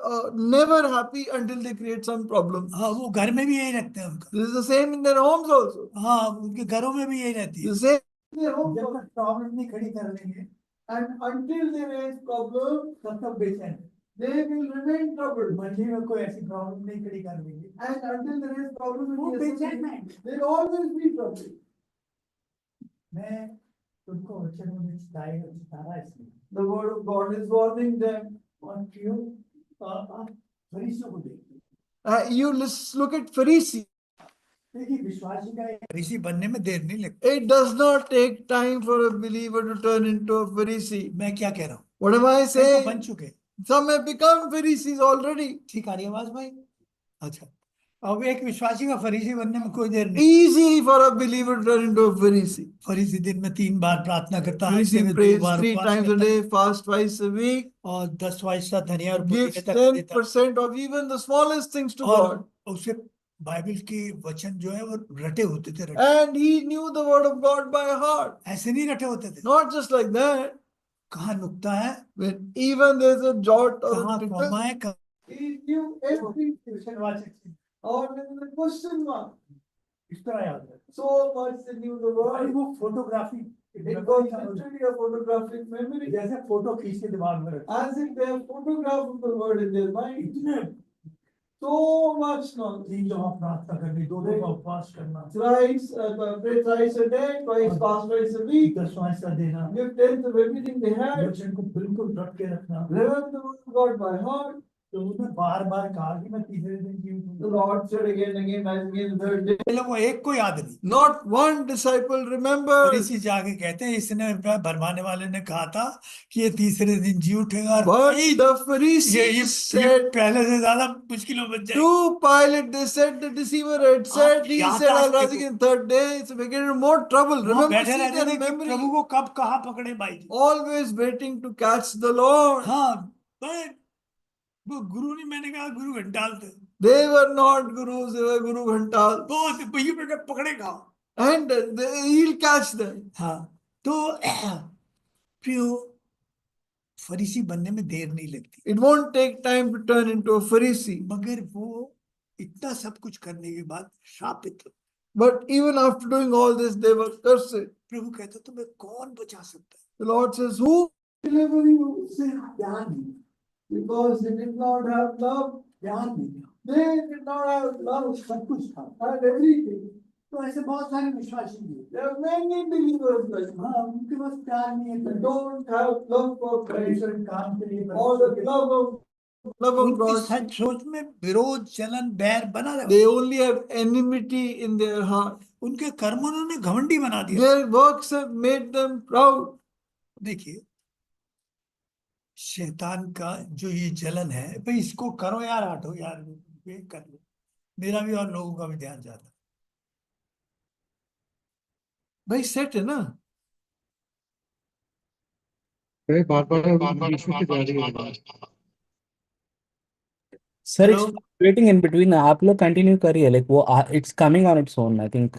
never happy until they create some problem. हाँ वो घर में भी यही रखते हैं उनका This is the same in their homes also. हाँ उनके घरों में भी यही रहती है The same in their homes जब also. तक प्रॉब्लम नहीं खड़ी कर लेंगे And until they raise problem, तब तक बेचैन they will remain troubled. मंडी में कोई ऐसी प्रॉब्लम नहीं खड़ी कर लेंगे And until they raise problem, वो in the बेचैन assembly, है they will always be troubled. मैं तुमको वचन में चितारा इसलिए The word of God is warning them. और क्यों आप फरीसियों को देखिए Look at Pharisee. देखिए विश्वासी का फरीसी बनने में देर नहीं लगती It does not take time for a believer to turn into a Pharisee. मैं क्या कह रहा हूँ What am I मैं तो saying? बन चुके Some have become Pharisees already. ठीक आ रही है आवाज भाई अच्छा अब एक विश्वासी का फरीसी बनने में कोई देर नहीं Easy for a believer to turn into a Pharisee. फरीसी दिन में 3 बार प्रार्थना करता है हफ्ते Pharisee में 2 prays बार 3 उपवास times a करता है day, fast twice a week, और 10 वाइसा धनिया और gives पुदीने तक देता है 10% of even the smallest things to और God. उसे बाइबल के वचन जो है वो रटे होते थे रटे And he knew the word of God by heart. ऐसे नहीं रटे होते थे Not just like that. कहाँ नुक्ता है When even there's a jot or कहाँ a कौमा tittle, है कहाँ he knew everything. क्वेश्चनवाचक चीज। Or in the question mark. इस तरह याद है So much they knew the और word. वो photography It was literally a photographic memory. जैसे फोटो खींच के दिमाग में रखते As if they have photographed the word in their mind. इतने So much knowledge. 3 दफा प्रार्थना करनी 2 दफा उपवास करना Thrice, pray thrice a day, twice fast twice a week. 10 वाइसा देना Give tenth of everything they had. वचन को बिल्कुल रट के रखना Learn the word of God by heart. तो उसने बार बार कहा कि मैं तीसरे दिन The जीव Lord said again, again, and again, the third day. लोगों एक को याद नहीं Not one disciple remembers. फरीसी जाके कहते हैं इसने भरमाने वाले ने कहा था कि ये तीसरे दिन जी उठेगा और But भाई, the ये Pharisees said पहले से ज्यादा मुश्किल हो बन जाएगी to Pilate, they said the deceiver had said, he याद said, I'll रखते rise again third day. It's making it more trouble. वहाँ Remember, बैठे see रहते their थे कि memory. प्रभु को कब कहाँ पकड़े भाई जी Always waiting to catch the Lord. हाँ भाई, वो गुरु नहीं मैंने कहा गुरु घंटाल थे They were not gurus, they were Guru Ghantal. वो भैया बेटा पकड़ेगा And he'll catch them. हाँ तो प्रियो फरीसी बनने में देर नहीं लगती It won't take time to turn into a Pharisee. मगर वो इतना सब कुछ करने के बाद शापित But even after doing all this, they were cursed. प्रभु कहता तुम्हें कौन बचा सकता है The Lord says, who will deliver you? सिर्फ प्यार नहीं Because they did not have love. प्यार नहीं They did not have love सब कुछ था and everything. तो ऐसे बहुत सारे विश्वासी भी There are many believers like हैं। हाँ उनके पास प्यार नहीं they है don't have love for Christ परमेश्वर के काम के लिए or the love of उनकी God. सच सोच में विरोध जलन बैर बना रहा They only have enmity in their heart. उनके कर्मों ने उन्हें घमंडी बना दिया Their works have made them proud. देखिए शैतान का जो ये जलन है भाई इसको करो यार हटो यार ये कर लो मेरा भी और लोगों का भी ध्यान जाता है भाई सेट है ना अरे बार-बार बीच में जा रही है sir Hello? It's waiting in between आप लोग कंटिन्यू करिए लाइक वो it's coming on its own I think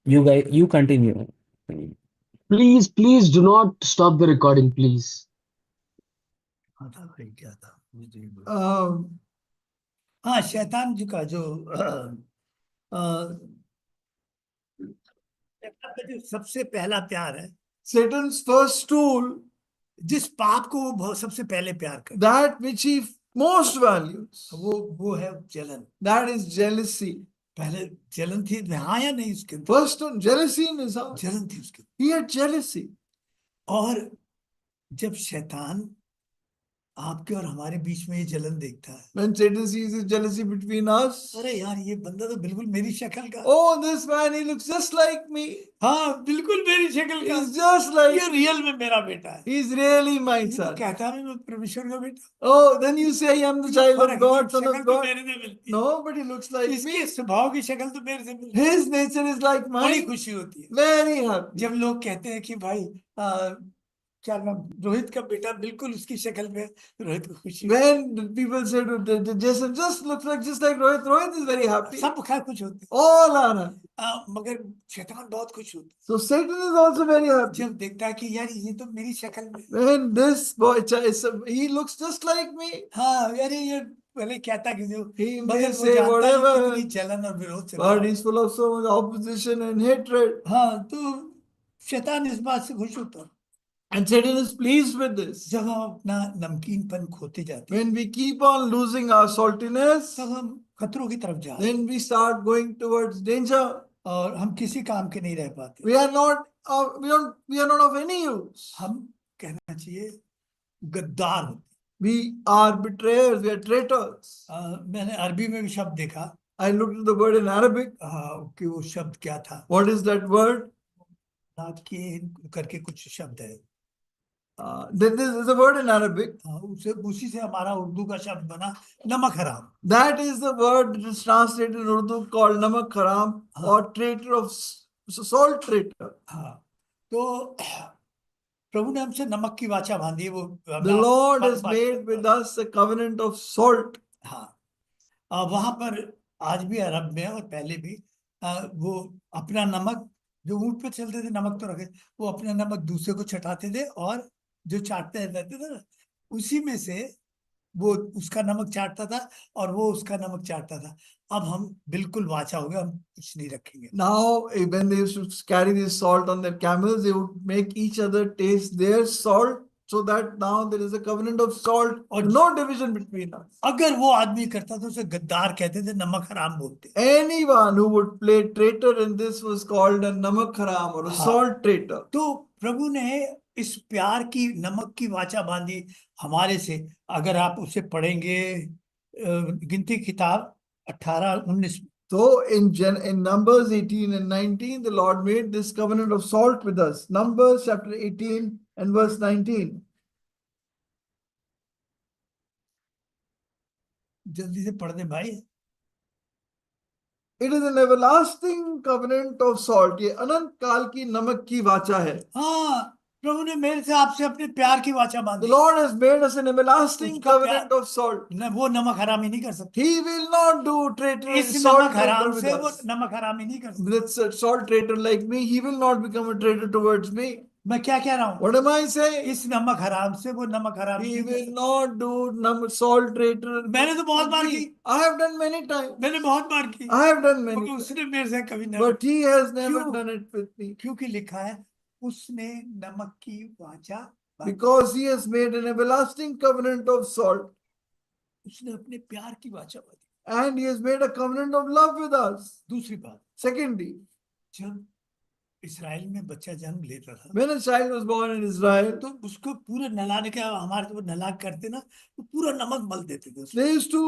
you continue Please do not stop the recording, please. हाँ था भाई, क्या था मुझे नहीं बोला। Um, हाँ, शैतान जी का जो शैतान का जो सबसे पहला प्यार है, Satan's first tool, जिस पाप को वो सबसे पहले प्यार करता that which he most values, है, वो है जलन। that is jealousy. पहले जलन थी, हाँ या नहीं, उसके अंदर First one, jealousy in his heart. जलन थी उसके। He had jealousy. और जब शैतान आपके और हमारे बीच में ये जलन देखता है, When Satan sees his jealousy between us, अरे यार ये बंदा तो बिल्कुल मेरी शक्ल का, oh, this man, he looks just like me. हाँ बिल्कुल मेरी शक्ल का, He's just like, ये रियल में मेरा बेटा है। he's really my ये तो son. कहता है मैं परमेश्वर का बेटा। Oh, then you say, I am the child फर्क of है, God, son शक्ल of तो God. मेरे से मिलती है, No, but he looks like इसके me. स्वभाव की शक्ल तो मेरे से मिलती है। His nature is like बड़ी mine. खुशी होती है Very happy. जब लोग कहते हैं कि भाई क्या नाम, रोहित का बेटा बिल्कुल उसकी शक्ल में, रोहित को खुशी होती When people say to Jason, just looks like just like Rohit, Rohit is very है। happy. सब खैर खुश होते All are happy. हैं, मगर शैतान बहुत खुश होता So Satan is also very है happy. जब देखता है कि यार ये तो मेरी शक्ल में, When this boy, he looks just like me. हाँ यार ये पहले कहता कि जो, He मगर may वो say जानता है whatever, कितनी जलन और विरोध से but भरा he's full of so much opposition and hatred. है। हाँ, तो शैतान इस बात से खुश होता है And Satan is pleased with this. जब हम अपना नमकीनपन खोते जाते हैं, When we keep on losing our saltiness, तब हम खतरों की तरफ जाते हैं then we start going towards danger. और हम किसी काम के नहीं रह पाते। We are not, we are not of any use. हम कहना चाहिए गद्दार होते We are betrayers, we are traitors. हैं। मैंने अरबी में भी शब्द देखा, I looked at the word in Arabic. कि वो शब्द क्या था, What is that word? नाक के करके कुछ शब्द है, There is a word in Arabic. उसी से हमारा उर्दू का शब्द बना नमक हराम। That is the word that is translated in Urdu called namak haram or traitor of salt traitor. हाँ, तो प्रभु ने हमसे नमक की वाचा बांधी है, वो The Lord has made with us a covenant of salt. हाँ, वहां पर आज भी अरब में और पहले भी वो अपना नमक, जो ऊंट पे चलते थे नमक तो रखे, वो अपना नमक दूसरे को छटाते थे और जो चाटते रहते थे ना, उसी में से वो उसका नमक चाटता था और वो उसका नमक चाटता था। अब हम बिल्कुल वाचा हो गया, हम कुछ नहीं रखेंगे। Now, when they used to carry this salt on their camels, they would make each other taste their salt, so that now there is a covenant of salt or no division between us. अगर वो आदमी करता तो उसे गद्दार कहते थे, नमक हराम बोलते। Anyone who would play traitor in this was called a namak haram or a salt traitor. तो प्रभु ने इस प्यार की, नमक की वाचा बांधी हमारे से। अगर आप उसे पढ़ेंगे गिनती किताब 18-19, So in Numbers 18 and 19, the Lord made this covenant of salt with us. Numbers chapter 18 and verse 19. जल्दी से पढ़ दे भाई। It is an everlasting covenant of salt. ये अनंत काल की नमक की वाचा है. हाँ, प्रभु ने मेरे से आपसे अपने प्यार की वाचा The बांधी। Lord has made us an everlasting उसका covenant of salt. वो नमक हरामी नहीं कर सकते। He will not do traitor, इस salt नमक traitor हराम with से वो us. नमक हरामी नहीं कर सकते। That's a salt traitor like me. He will not become a traitor towards me. मैं क्या कह रहा हूँ, What am I saying? इस नमक हराम से वो नमक हरामी He नहीं कर will सकते। not do salt traitor. मैंने तो बहुत बार with की, me. I have done many times. मैंने बहुत बार की, I have done many मगर times. उसने मेरे से कभी नहीं। But he has never क्यों? done it with me. क्योंकि लिखा है उसने नमक की वाचा बांधी। Because he has made an everlasting covenant of salt. उसने अपने प्यार की वाचा बांधी। And he has made a covenant of love with us. दूसरी बात, Secondly, जब इस्राएल में बच्चा जन्म लेता था when a child was born in Israel, तो उसको पूरा नहलाने का, हमारे तो नहला करते ना, तो पूरा नमक मल देते थे उसमें। they used to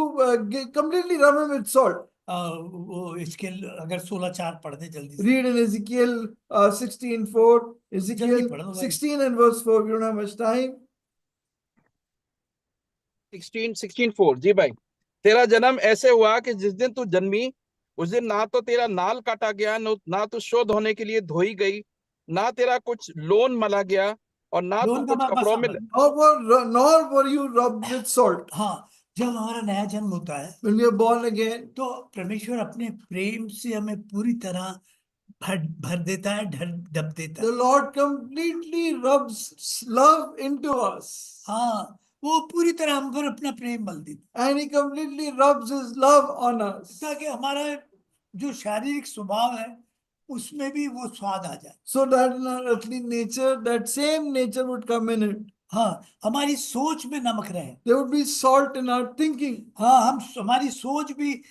completely rub him with salt. वो इसके अगर 16:4 पढ़ दे जल्दी से। Read in Ezekiel 16:4, Ezekiel पढ़ दो भाई। 16 and verse 4. We don't have much time. 16:4 जी भाई। तेरा जन्म ऐसे हुआ कि जिस दिन तू जन्मी उस दिन ना तो तेरा नाल काटा गया, ना तो शुद्ध होने के लिए धोई गई, ना तेरा कुछ लोन मला गया और ना तो लोन का कुछ बस कपड़ों में। Nor were you rubbed with salt. हाँ, जब हमारा नया जन्म होता है When we are born again, तो परमेश्वर अपने प्रेम से हमें पूरी तरह भर देता है, ढक देता The है। Lord completely rubs love into us. हाँ, वो पूरी तरह हम पर अपना प्रेम मल देता And He completely rubs His love on है, us. ताकि हमारा जो शारीरिक स्वभाव है उसमें भी वो स्वाद आ जाए। So that in our earthly nature, that same nature would come in it. हाँ, हमारी सोच में नमक रहे। There would be salt in our thinking. हाँ, हमारी सोच भी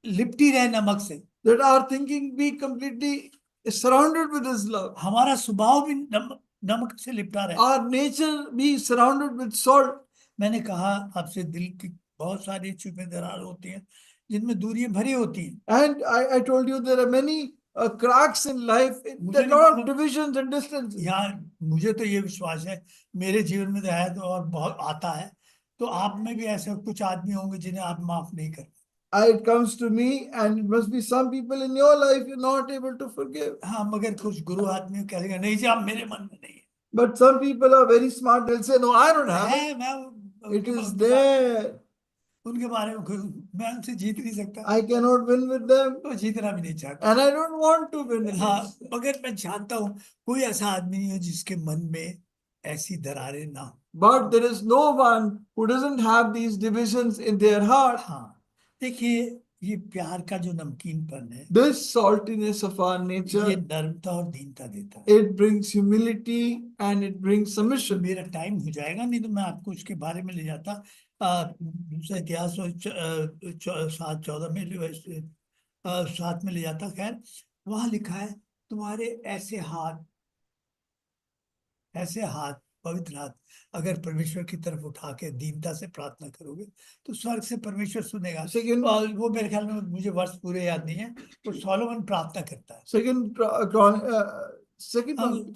लिपटी रहे नमक से। That our thinking be completely surrounded with His love. हमारा स्वभाव भी नमक से लिपटा रहे। Our nature be surrounded with salt. मैंने कहा आपसे, दिल की बहुत सारी चुभें दरार होती हैं जिनमें दूरियां भरी होती हैं। And I told you there are many cracks in life. There are a lot of divisions and distances. यहाँ मुझे तो ये विश्वास है, मेरे जीवन में तो है तो और बहुत आता है, तो आप में भी ऐसे कुछ आदमी होंगे जिन्हें आप माफ नहीं कर। It comes to me, and it must be some people in your life you're not able to forgive. हाँ, मगर कुछ गुरु आदमी कहेगा नहीं जी, आप मेरे मन में नहीं है। But some people are very smart. They'll say, "No, I don't have it. मैं It is there. उनके बारे में मैं उनसे जीत नहीं सकता, I cannot win with them, तो जीतना भी नहीं चाहता। and I don't want to win against हाँ, them." मगर मैं जानता हूँ कोई ऐसा आदमी नहीं है जिसके मन में ऐसी दरारें ना हो। But there is no one who doesn't have these divisions in their heart. हाँ, देखिए, ये प्यार का जो नमकीनपन है, This saltiness of our ये nature, नर्मता और दीनता देता है। it brings humility and it brings submission. मेरा टाइम हो जाएगा, नहीं तो मैं आपको उसके बारे में ले जाता। दूसरा इतिहास 7:14 में 7 में ले जाता। खैर, वहां लिखा है, तुम्हारे ऐसे हाथ पवित्र हाथ अगर परमेश्वर की तरफ उठा के दीनता से प्रार्थना करोगे तो स्वर्ग से परमेश्वर सुनेगा। और वो मेरे ख्याल में, मुझे वर्ष पूरे याद नहीं है, तो सोलोमन प्रार्थना करता है।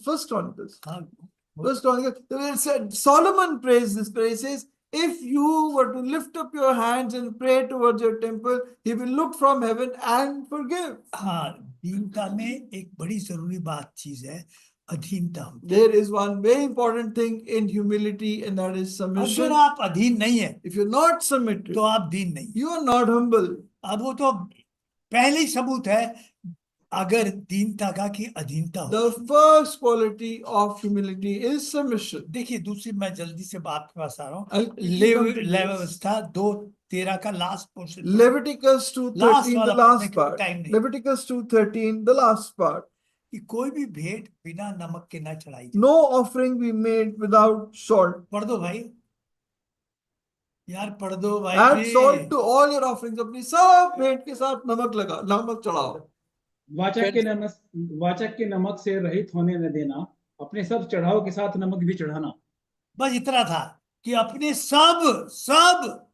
First Chronicles. हाँ, First Chronicles. Solomon prays this prayer. He says, if you were to lift up your hands and pray towards your temple, he will look from heaven and forgive. हाँ, दीनता में एक बड़ी जरूरी बात चीज है, अधीनता। There is one very important thing in humility, and that is submission. अगर आप अधीन नहीं है, If you're not submitted, तो आप दीन नहीं। you are not humble. अब वो तो पहले ही सबूत है अगर दीनता का कि अधीनता हो। The first quality of humility is submission. देखिए, दूसरी, मैं जल्दी से बात के पास आ रहा I'll हूँ। quickly come to this. व्यवस्था 2:13 का लास्ट पोर्शन, Leviticus 2:13, the वाला last पढ़ने part. का टाइम नहीं। Leviticus 2:13, the last part. कि कोई भी भेंट बिना नमक के ना चढ़ाई जाए। No offering be made without salt. पढ़ दो भाई, यार पढ़ दो भाई Add ji. salt to all your offerings. अपनी सब भेंट के साथ नमक चढ़ाओ। वाचक के नमक से रहित होने न देना, अपने सब चढ़ाओ के साथ नमक भी चढ़ाना। बस इतना था कि अपने सब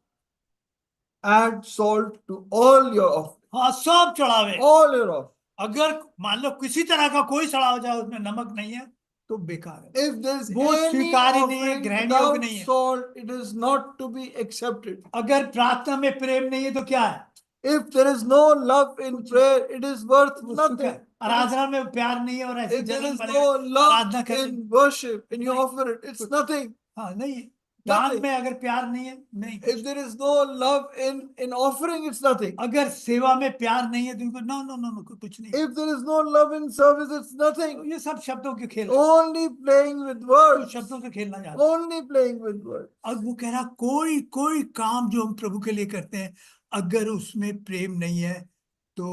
Add salt to all your offerings. हाँ, सब चढ़ावे। All your offerings. अगर मान लो किसी तरह का कोई चढ़ावा जाए उसमें नमक नहीं है तो बेकार है। If there is वो any स्वीकार्य नहीं है, offering ग्रहण योग्य without नहीं है। salt, it is not to be accepted. अगर प्रार्थना में प्रेम नहीं है तो क्या है? If there is no love in prayer, it is worth वो क्या nothing. है? आराधना में प्यार नहीं है और ऐसे If there जलन is भरे no love आराधना करते, in worship, and you offer it, it's nothing. हाँ, नहीं है। दान Nothing. में अगर प्यार नहीं है, नहीं। If there is no love in offering, it's nothing. अगर सेवा में प्यार नहीं है तो इनको नो कुछ नहीं। If there is no love in service, it's nothing. ये सब शब्दों के खेल, Only playing with तो words. शब्दों से खेलना जाता। Only playing with words. अब वो कह रहा, कोई काम जो हम प्रभु के लिए करते हैं, अगर उसमें प्रेम नहीं है तो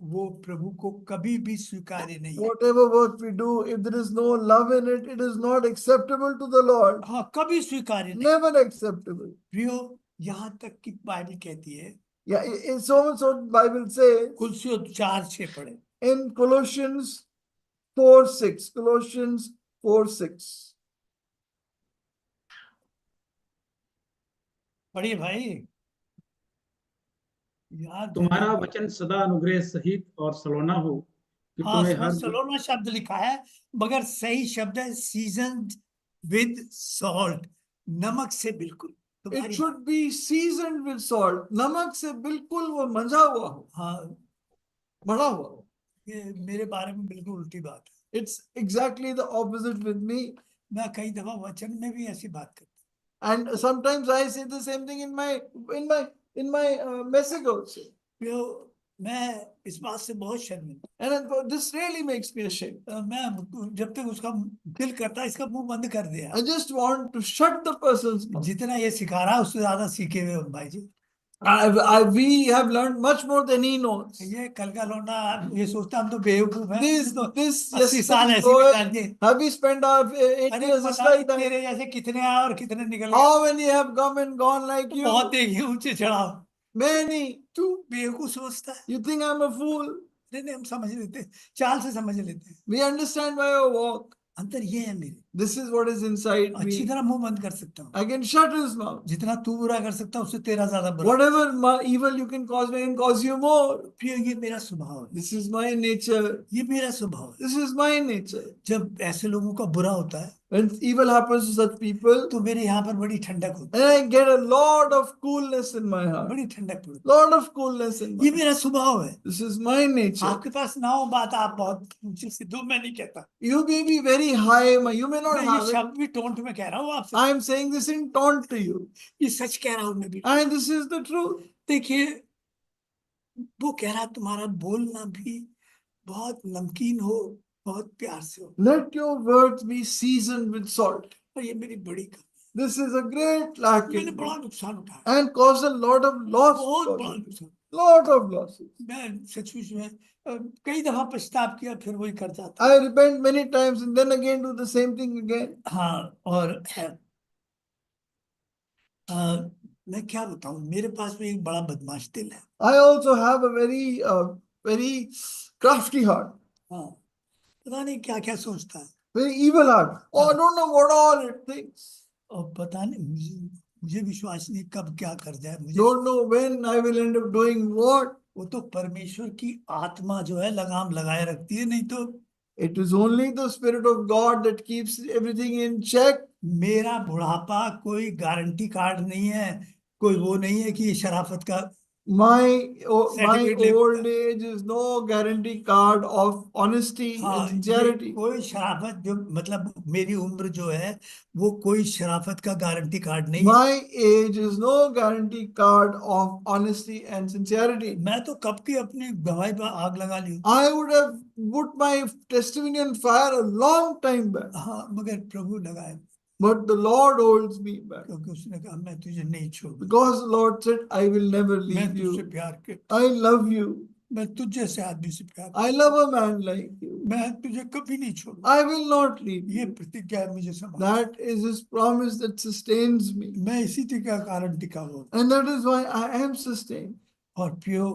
वो प्रभु को कभी भी स्वीकार्य नहीं है। Whatever work we do, if there is no love in it, it is not acceptable to the Lord. हाँ, कभी स्वीकार्य नहीं। Never acceptable. प्रियो, यहाँ तक कि बाइबल कहती है, Yeah, in so much so Bible says कुलसियों 4:6 पढ़े, in Colossians 4:6. Colossians 4:6. पढ़िए भाई यार। तुम्हारा वचन सदा अनुग्रह सहित और सलोना हो कि हाँ, तुम्हें उसमें हर सलोना शब्द लिखा है, मगर सही शब्द है सीजन्ड विद सॉल्ट, नमक से बिल्कुल। It should be seasoned with salt. नमक से बिल्कुल वो मंजा हुआ हो, हाँ, मढ़ा हुआ हो। ये मेरे बारे में बिल्कुल उल्टी बात है। It's exactly the opposite with me. मैं कई दफा वचन में भी ऐसी बात करता And sometimes I say the same thing in my message also. हूँ। मैं इस बात से बहुत शर्मिंदा And this really makes me ashamed. मैं जब तक उसका दिल करता है इसका मुंह बंद कर दिया I just want to shut the person's mouth. जितना ये सिखा रहा है उससे ज्यादा सीखे हुए हम भाई जी We have learned much more than he knows. ये कल का लौंडा ये सोचता हम तो बेवकूफ हैं This, तो this 80 साल yesterday ऐसे ही boy, बिता दिए have we spent our 8 अरे years just पता नहीं like that? तेरे जैसे कितने आए और कितने निकल गए How many have come and gone like you? बहुत देखिए ऊंचे चढ़ाव Many. तू बेवकूफ समझता है You think I'm a fool? नहीं नहीं हम समझ लेते हैं चाल से समझ लेते हैं We understand by your walk. अंतर ये है मेरे This is what is inside अच्छी me. तरह मुंह बंद कर सकता हूँ I can shut his mouth. जितना तू बुरा कर सकता है उससे तेरा ज्यादा बुरा Whatever evil you can cause me, I can cause you more. प्रिय ये मेरा स्वभाव है This is my nature. ये मेरा स्वभाव है This is my nature. जब ऐसे लोगों का बुरा होता है When evil happens to such people, तो मेरे यहाँ पर बड़ी ठंडक होती and I get a lot of coolness in my है heart. बड़ी ठंडक पड़ती Lot of coolness in है my ये heart. मेरा स्वभाव है This is my nature. आपके पास ना हो बात आप बहुत ऊंची से दो मैं नहीं कहता You may be very high, you may not मैं have ये it. शब्द भी टोंट में कह रहा हूँ आपसे I am saying this in taunt to you. ये सच कह रहा हूँ मैं भी And this is the truth. देखिए वो कह रहा तुम्हारा बोलना भी बहुत नमकीन हो बहुत प्यार से हो Let your words be seasoned with salt. और ये मेरी बड़ी कमी This is a great lack मैंने in बड़ा me. नुकसान उठाया And cause a lot of loss. बहुत for बड़ा me. नुकसान Lot of losses. मैं सचमुच में कई दफा पछताव किया फिर वही कर जाता I repent many times and then again do the same thing again. हाँ और मैं क्या बताऊं मेरे पास भी एक बड़ा बदमाश दिल है I also have a very crafty heart, हाँ पता नहीं क्या क्या सोचता है very evil heart. Oh, I don't know what all it thinks. और पता नहीं मुझे विश्वास नहीं कब क्या कर जाए मुझे Don't know when I will end up doing what. वो तो परमेश्वर की आत्मा जो है लगाम लगाए रखती है नहीं तो It is only the Spirit of God that keeps everything in check. मेरा बुढ़ापा कोई गारंटी कार्ड नहीं है कोई वो नहीं है कि ये शराफत का My Certificate ले- old age is no guarantee card of honesty हाँ and sincerity. ये कोई शराफत जो मतलब मेरी उम्र जो है वो कोई शराफत का गारंटी कार्ड नहीं है My age is no guarantee card of honesty and sincerity. मैं तो कब की अपनी गवाही पर आग लगा ली I would have put my testimony on fire a long time back, हाँ मगर प्रभु लगाए but the Lord holds me back. क्योंकि उसने कहा मैं तुझे नहीं छोड़ूंगा Because the Lord said, I will never मैं leave तुझसे you. प्यार कर I love you. मैं तुझ जैसे आदमी से प्यार I love a man like you. मैं तुझे कभी नहीं छोड़ूंगा I will not leave ये you. प्रतिज्ञा है मुझे संभाल That is His promise that sustains me. मैं इसी के कारण टिका हुआ And that is why I am sustained. और प्रियो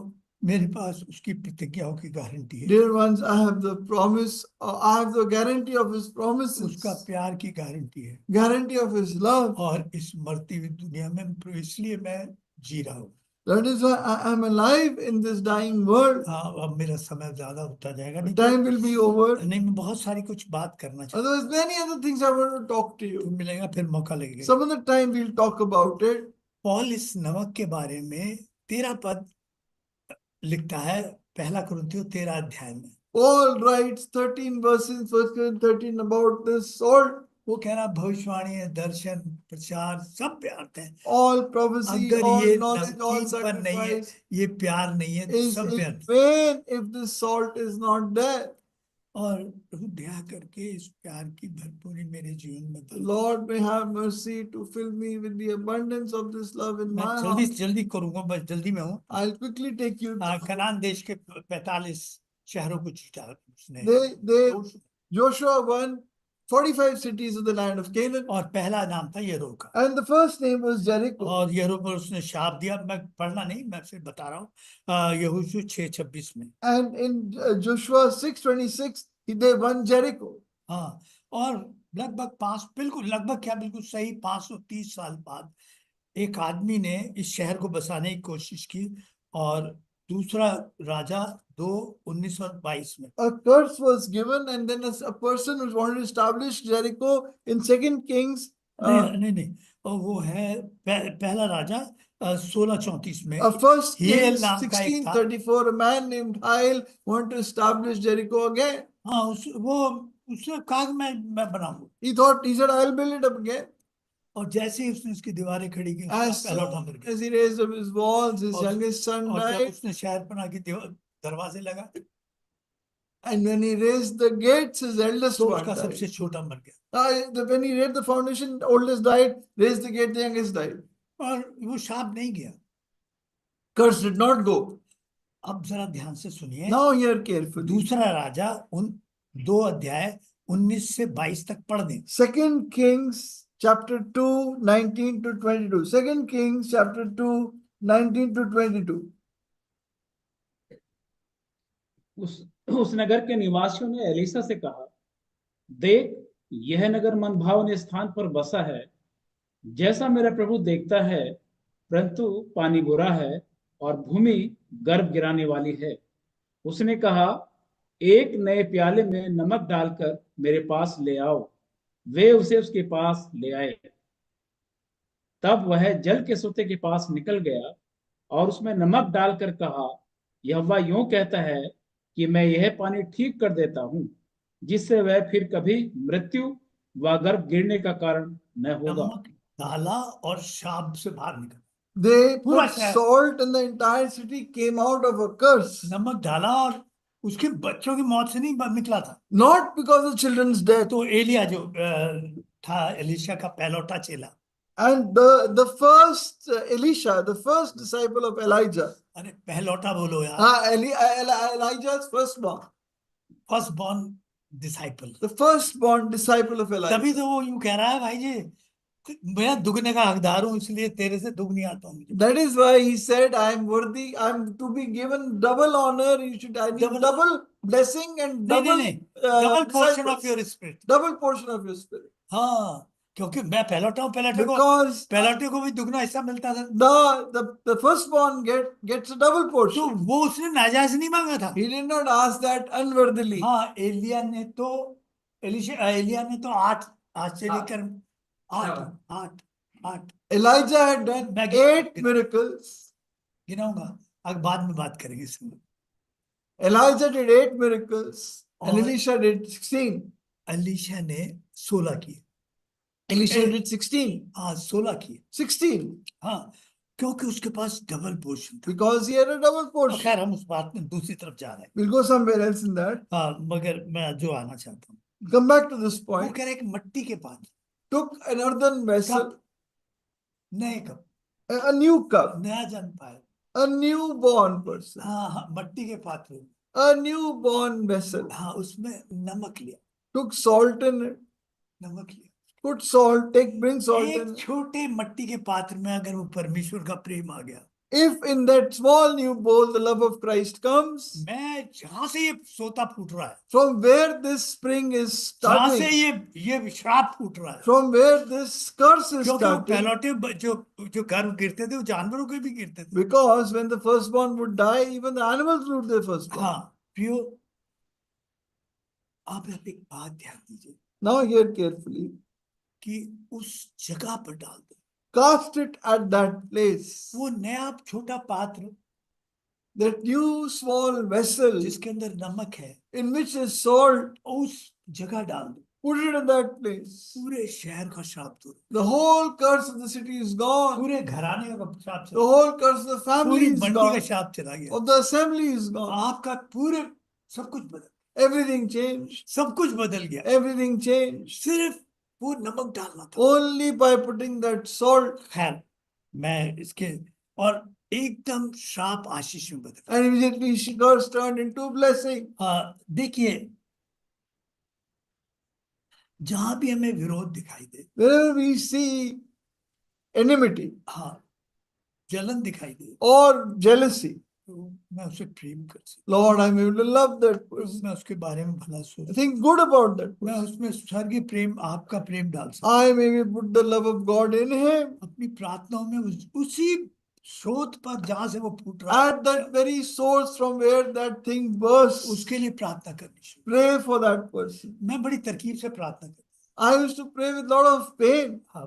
मेरे पास उसकी प्रतिज्ञाओं की गारंटी है Dear ones, I have the promise, I have the guarantee of His promises, उसका प्यार की गारंटी है guarantee of His love. और इस मरती हुई दुनिया में इसलिए मैं जी रहा हूँ That is why I am alive in this dying world. हाँ अब मेरा समय ज्यादा होता जाएगा नहीं Time will be over. नहीं मैं बहुत सारी कुछ बात करना चाहता Otherwise, many other things I want to talk to हूँ you. मिलेगा फिर मौका लगेगा Some other time we'll talk about it. Paul इस नमक के बारे में 13 पद लिखता है पहला कुरिन्थियों 13 अध्याय में Paul writes 13 verses, 1 Corinthians 13 about this salt. वो कह रहा भविष्यवाणी है दर्शन प्रचार सब प्यार है All prophecy, अगर all ये knowledge, all नमकीनपन नहीं है sacrifice ये प्यार नहीं है तो is सब प्यार in vain if the salt is not there. और प्रभु दया करके इस प्यार की भरपूरी मेरे जीवन में The they. Lord may have mercy to fill me with the abundance of this love in मैं my जल्दी heart. जल्दी करूंगा बस जल्दी में हूँ I'll quickly take you. Kanan देश के 45 शहरों को जीता उसने Joshua won 45 cities of the land of Canaan. और पहला नाम था यरो का And the first name was Jericho. और यरो पर उसने शाप दिया मैं पढ़ना नहीं मैं सिर्फ बता रहा हूँ यहोशू 6:26 में And in Joshua 6:26, they won Jericho. हाँ और लगभग लगभग क्या बिल्कुल सही 530 साल बाद एक आदमी ने इस शहर को बसाने की कोशिश की और दूसरा राजा 2:19-22 में A curse was given, and then a person who wanted to establish Jericho in 2 Kings. नहीं और वो है पहला राजा 16:34 में First हिएल Kings नाम का एक था 16:34, a man named Hiel wanted to establish Jericho again. हाँ उसने कहा कि मैं बनाऊंगा He said, I'll build it up again. और जैसे ही उसने उसकी दीवारें खड़ी की, उसका As पहलौठा soon मर गया। as he raised up his walls, his और- youngest son और जब died. उसने शहरपनाह की दरवाजे लगा, And when he raised the gates, his eldest तो one उसका died. सबसे छोटा मर गया। When he laid the foundation, the oldest died, raised the gate, the youngest died. और वो शाप नहीं गया। Curse did not go. अब जरा ध्यान से सुनिए, Now hear carefully. दूसरा राजा उन 2 अध्याय 19 से 22 तक पढ़ दें। 2 Kings chapter 2, 19 to 22. 2 Kings chapter 2, 19 to 22. उस नगर के निवासियों ने एलीशा से कहा, देख, यह नगर मनभावने स्थान पर बसा है, जैसा मेरा प्रभु देखता है, परंतु पानी बुरा है और भूमि गर्भ गिराने वाली है। उसने कहा, एक नए प्याले में नमक डालकर मेरे पास ले आओ। वे उसे उसके पास ले आए। तब वह जल के सोते के पास निकल गया और उसमें नमक डालकर कहा, यहोवा यूं कहता है कि मैं यह पानी ठीक कर देता हूं, जिससे वह फिर कभी मृत्यु व गर्भ गिरने का कारण न होगा। नमक डाला और शाप से बाहर निकल। They पूरा put शहर। salt and the entire city came out of a curse. नमक डाला और उसके बच्चों की मौत से नहीं निकला था। Not because of children's death. तो एलिया जो था एलीशा का पहलौठा चेला, And the first Elisha, the first disciple of Elijah. अरे पहलौठा बोलो यार, Elijah's firstborn. First born disciple. The firstborn disciple of तभी Elijah. तो वो यूं कह रहा है, भाई जी मैं दुगने का हकदार हूं, इसलिए तेरे से दुग नहीं आता हूं मुझे। That is why he said, I am worthy, I am to be given double honor. I need double blessing and double double portion of disciples. Your spirit. Double portion of your spirit. हाँ, क्योंकि मैं पहलौठा हूँ, Because पहलौठे को भी दुगना हिस्सा मिलता था। the firstborn gets a double तो portion. वो उसने नाजायज नहीं मांगा था। He did not ask that unworthily. हाँ, एलिया ने तो 8 से लेकर 8 Elijah had done 8 miracles. गिनाऊंगा, अब बाद में बात करेंगे इसमें। Elijah did 8 miracles and और Elisha did 16. एलीशा ने 16 किए। Elisha did 16. हाँ, 16 किए। 16. हाँ, क्योंकि उसके पास डबल पोर्शन था। Because he had a double और portion. खैर हम उस बात में दूसरी तरफ जा रहे हैं। We'll go somewhere else in that. हाँ, मगर मैं जो आना चाहता हूँ, Come back to this वो point. कह रहे एक मिट्टी के पात्र, Took an earthen vessel, cup, नए कप, a new cup, नया जन्म पाए। a newborn person, हाँ, मिट्टी के पात्र, a newborn vessel. हाँ, उसमें नमक लिया, Took salt in it. नमक लिया। Put salt, bring salt in एक it. छोटे मिट्टी के पात्र में अगर वो परमेश्वर का प्रेम आ गया, If in that small new bowl the love of Christ comes, मैं जहां से ये सोता फूट रहा है, from where this spring is जहां से starting, ये श्राप फूट रहा है, from where this curse is क्योंकि वो starting, पहलौठे जो गर्भ गिरते थे वो जानवरों के भी गिरते थे। because when the firstborn would die, even the animals would their firstborn. हाँ, प्रियो, आप एक बात ध्यान दीजिए Now hear carefully. कि उस जगह पर डाल दो, Cast it at that place. वो नया छोटा पात्र That new small vessel जिसके अंदर नमक है, in which is salt, उस जगह डाल दो, put it in that place. पूरे शहर का श्राप दूर, The whole curse of the city is gone. पूरे घराने का श्राप The चला, whole curse of the family पूरी is मंडी का gone. श्राप चला गया, Of the assembly is gone. आपका पूरे सब कुछ बदल, Everything changed. सब कुछ बदल गया, Everything changed. सिर्फ वो नमक डालना था। Only by putting that salt. खैर, मैं इसके और एकदम श्राप आशीष में बदल। And immediately she curse turned into blessing. हाँ, देखिए, जहां भी हमें विरोध दिखाई दे, Wherever we see enmity हाँ, जलन दिखाई दे, or jealousy, तो मैं उसे प्रेम कर सकता Lord, I'm able to love that हूँ, person. मैं उसके बारे में भला सोच, Think good about that मैं person. उसमें स्वर्गीय प्रेम, आपका प्रेम डाल सकता हूँ। I maybe put the love of God in him. अपनी प्रार्थनाओं में उसी स्रोत पर जहां से वो फूट रहा है, At that very source from where that thing bursts, उसके लिए प्रार्थना करनी चाहिए। pray for that person. मैं बड़ी तरकीब से प्रार्थना करता I used to pray with a lot of pain. हूँ। हाँ,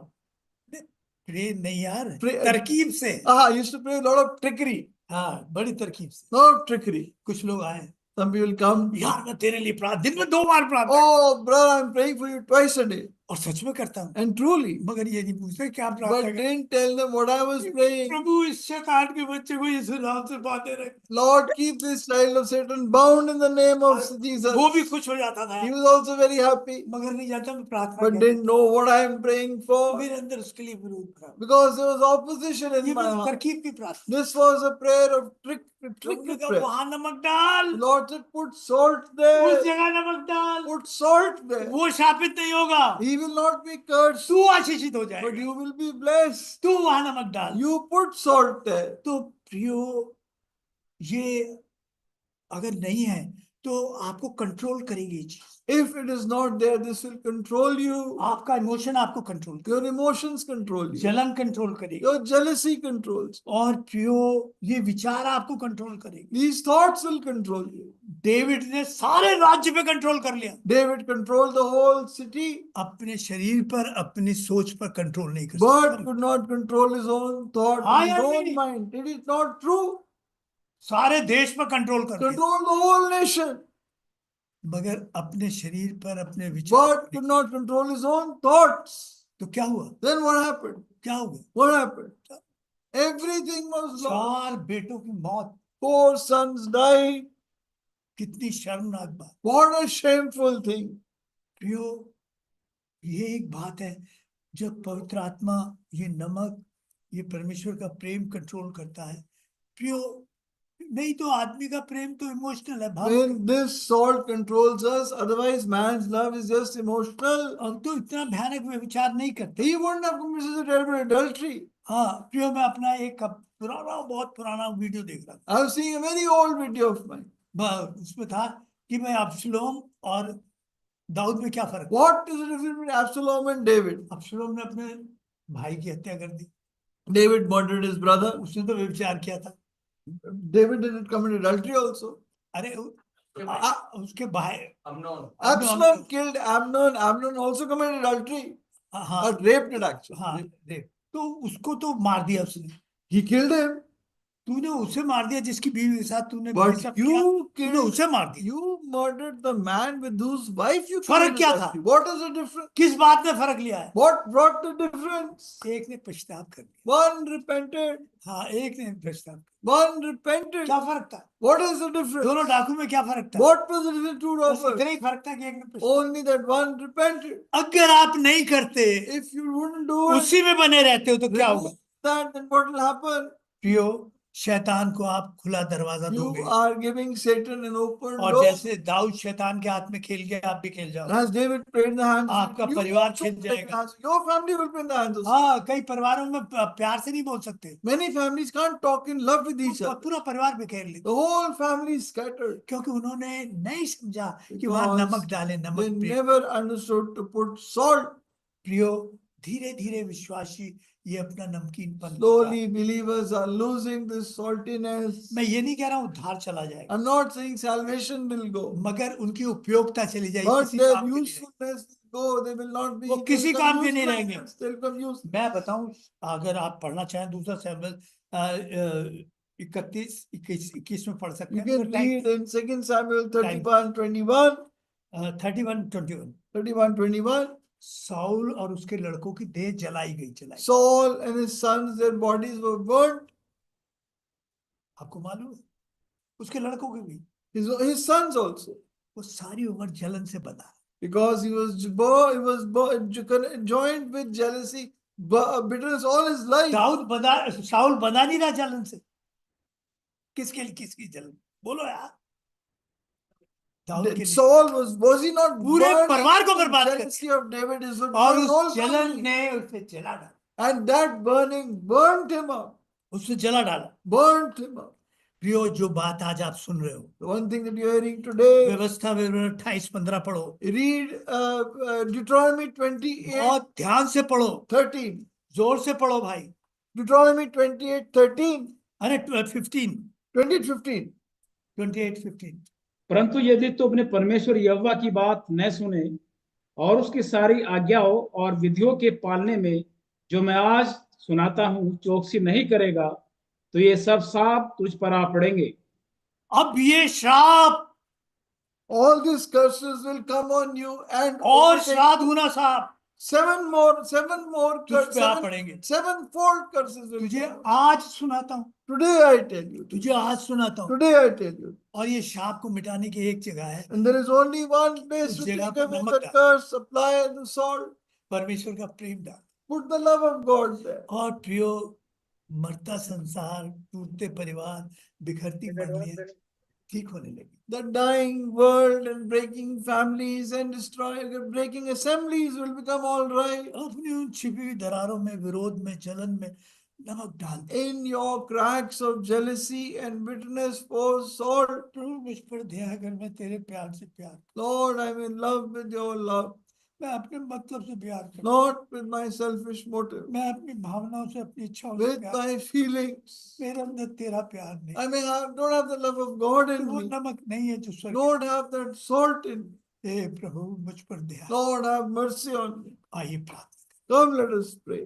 प्रेम नहीं यार, Pray- तरकीब से। I used to pray with a lot of trickery. हाँ, बड़ी तरकीब से। Lot of trickery. कुछ लोग आए, Some people come. यार मैं तेरे लिए दिन में 2 बार प्रार्थना, Oh, brother, I'm praying for you twice a day. और सच में करता हूँ, and truly, मगर ये नहीं पूछते क्या but प्रार्थना कर। didn't tell them what I was praying. प्रभु इस शैतान के बच्चे को यीशु नाम से बांधे रख। Lord, keep this child of Satan bound in the name of Jesus. वो भी खुश हो जाता था, He was also very happy, मगर नहीं जानता मैं प्रार्थना but कैसे didn't know what I am praying for, मेरे अंदर उसके लिए विरोध था। because there was opposition in ये my बस heart. तरकीब की प्रार्थना। This was a prayer of प्रभु ने trick कहा prayer. वहां नमक डाल, The Lord said, put salt उस there, जगह नमक डाल, put salt there. वो शापित नहीं होगा, He will not be cursed, तू आशीषित हो but जाएगा। you will be blessed. तू वहां नमक डाल। You put salt there. तो प्रियो, ये अगर नहीं है तो आपको कंट्रोल करेगी ये चीज। If it is not there, this will control you. आपका इमोशन आपको कंट्रोल करेगा, Your emotions control you. जलन कंट्रोल करेगी, Your jealousy controls. और प्रियो ये विचार आपको कंट्रोल करेगी। These thoughts will control you. David ने सारे राज्य पे कंट्रोल कर लिया, David controlled the whole city, अपने शरीर पर अपनी सोच पर कंट्रोल नहीं कर but सकता। could not control his own thought, हाँ his या own नहीं? mind. It is not true. सारे देश पर कंट्रोल कर लिया, Control the whole nation, मगर अपने शरीर पर अपने विचार but could not control his own thoughts. तो क्या हुआ? Then what happened? क्या हुआ? What happened? Everything was lost. 4 बेटों की मौत, 4 sons died. कितनी शर्मनाक बात। What a shameful thing. प्रियो, ये एक बात है जब पवित्र आत्मा, ये नमक, ये परमेश्वर का प्रेम कंट्रोल करता है। प्रियो, नहीं तो आदमी का प्रेम तो इमोशनल है, भावुक है। When this salt controls us, otherwise man's love is just emotional. अब तो इतना भयानक में विचार नहीं करते। He wouldn't have committed terrible adultery. हाँ प्रियो, मैं अपना एक पुराना, बहुत पुराना वीडियो देख रहा था। I was seeing a very old video of mine. उसमें था कि मैं अब्सलोम और दाऊद में क्या फर्क है? What is the difference between Absalom and David? अब्सलोम ने अपने भाई की हत्या कर दी, David murdered his brother. उसने तो व्यभिचार किया था। David didn't commit adultery also. अरे उसके भाई Absalom killed Amnon. Amnon also committed adultery. हाँ Or raped it actually. हाँ देख, तो उसको तो मार दिया उसने। He killed him. तूने उसे मार दिया जिसकी बीवी के साथ तूने But बेइज्जत किया, you तूने killed, उसे मार दिया। you murdered the man with whose wife you फर्क committed क्या था? adultery. What is the difference? किस बात में फर्क लिया है? What brought the difference? एक ने पछतावा कर लिया, One repented. हाँ एक ने पछतावा। One repented. क्या फर्क था? What is the difference? दोनों डाकू में क्या फर्क था? What was the difference to बस robbers? इतना ही फर्क था कि एक ने पछतावा। Only that one repented. अगर आप नहीं करते, If you wouldn't do it, उसी में बने रहते हो तो क्या होगा? that then what will happen? प्रियो, शैतान को आप खुला दरवाजा You दोगे, are giving Satan an open और door. जैसे दाऊद शैतान के हाथ में खेल गया, आप भी खेल जाओ। As David played in the hands of आपका you, परिवार also खेल play in the जाएगा। hands- your family will be in the hands of हाँ, कई परिवारों में प्यार से नहीं बोल सकते, Many families can't talk in love with each other. पूरा परिवार बिखेर लेते, The whole family is scattered. क्योंकि उन्होंने नहीं समझा कि वहां Because नमक डालें, They नमक प्रिय। never understood to put salt. प्रियो, धीरे धीरे विश्वासी ये अपना नमकीनपन, Slowly, believers are losing this saltiness. मैं ये नहीं कह रहा हूँ उद्धार चला जाएगा, I'm not saying salvation will go, मगर उनकी उपयोगिता चली जाएगी, but किसी their काम के नहीं रहेगी। usefulness will go. They will not be. वो they'll किसी become काम के नहीं रहेंगे। useless. They'll become useless. मैं बताऊं, अगर आप पढ़ना चाहें दूसरा सैमुएल 31-21 में पढ़ सकते You हैं, can read in 2 Samuel 31:21, 31-21। 31:21. Saul और उसके लड़कों की देह जलाई गई। Saul and his sons, their bodies were burnt. आपको मालूम है, उसके लड़कों की भी, His sons also, वो सारी उम्र जलन से बना, because he was joined with jealousy, bitterness all his life. Saul बना नहीं रहा जलन से। किसकी जलन? बोलो यार। दाऊद के लिए Saul was he not पूरे burnt परिवार को with बर्बाद कर jealousy of David? His और whole उस जलन family. ने उसे जला डाला, And that burning burnt him up, उसने जला डाला। burnt him up. प्रियो, जो बात आज आप सुन रहे हो, The one thing that you're hearing today, व्यवस्था 28-15 पढ़ो, read Deuteronomy 28:13. बहुत ध्यान से पढ़ो, जोर से पढ़ो भाई। Deuteronomy 28:13. अरे 15, 28:15. 28-15। परंतु यदि तू अपने परमेश्वर यहोवा की बात न सुने और उसकी सारी आज्ञाओं और विधियों के पालने में जो मैं आज सुनाता हूँ चौकसी नहीं करेगा, तो ये सब शाप तुझ पर आ पड़ेंगे। अब ये श्राप All these curses will come on you and और overtake साधुना साहब, seven more तुझ पे आ पड़ेंगे। sevenfold curses will तुझे come. आज सुनाता हूँ, Today I tell you. तुझे आज सुनाता हूँ। Today I tell you. और ये शाप को मिटाने की एक जगह है, And there is only one place उस to जगह take पर away नमक the डाल। curse, apply the salt, परमेश्वर का प्रेम डाल। put the love of God there. और प्रियो, मरता संसार, टूटते परिवार, बिखरती मंडलियां ठीक होने लगी। The dying world and breaking families and breaking assemblies will become all right. अपनी उन छिपी हुई दरारों में, विरोध में, जलन में नमक डाल दे। In your cracks of jealousy and bitterness, pour salt. प्रभु मुझ पर दया कर, मैं तेरे प्यार से प्यार, Lord, I'm in love with your love, मैं अपने मतलब से प्यार कर, not with my selfish motive, मैं अपनी भावनाओं से, अपनी इच्छाओं से with प्यार, my feelings. मेरे अंदर तेरा प्यार नहीं। I may don't have the love of God तो in वो me, नमक नहीं है जो स्वर्ग। don't have that salt in me. हे प्रभु मुझ पर दया। Lord, have mercy on me. आइए प्रार्थना। Come, let us pray.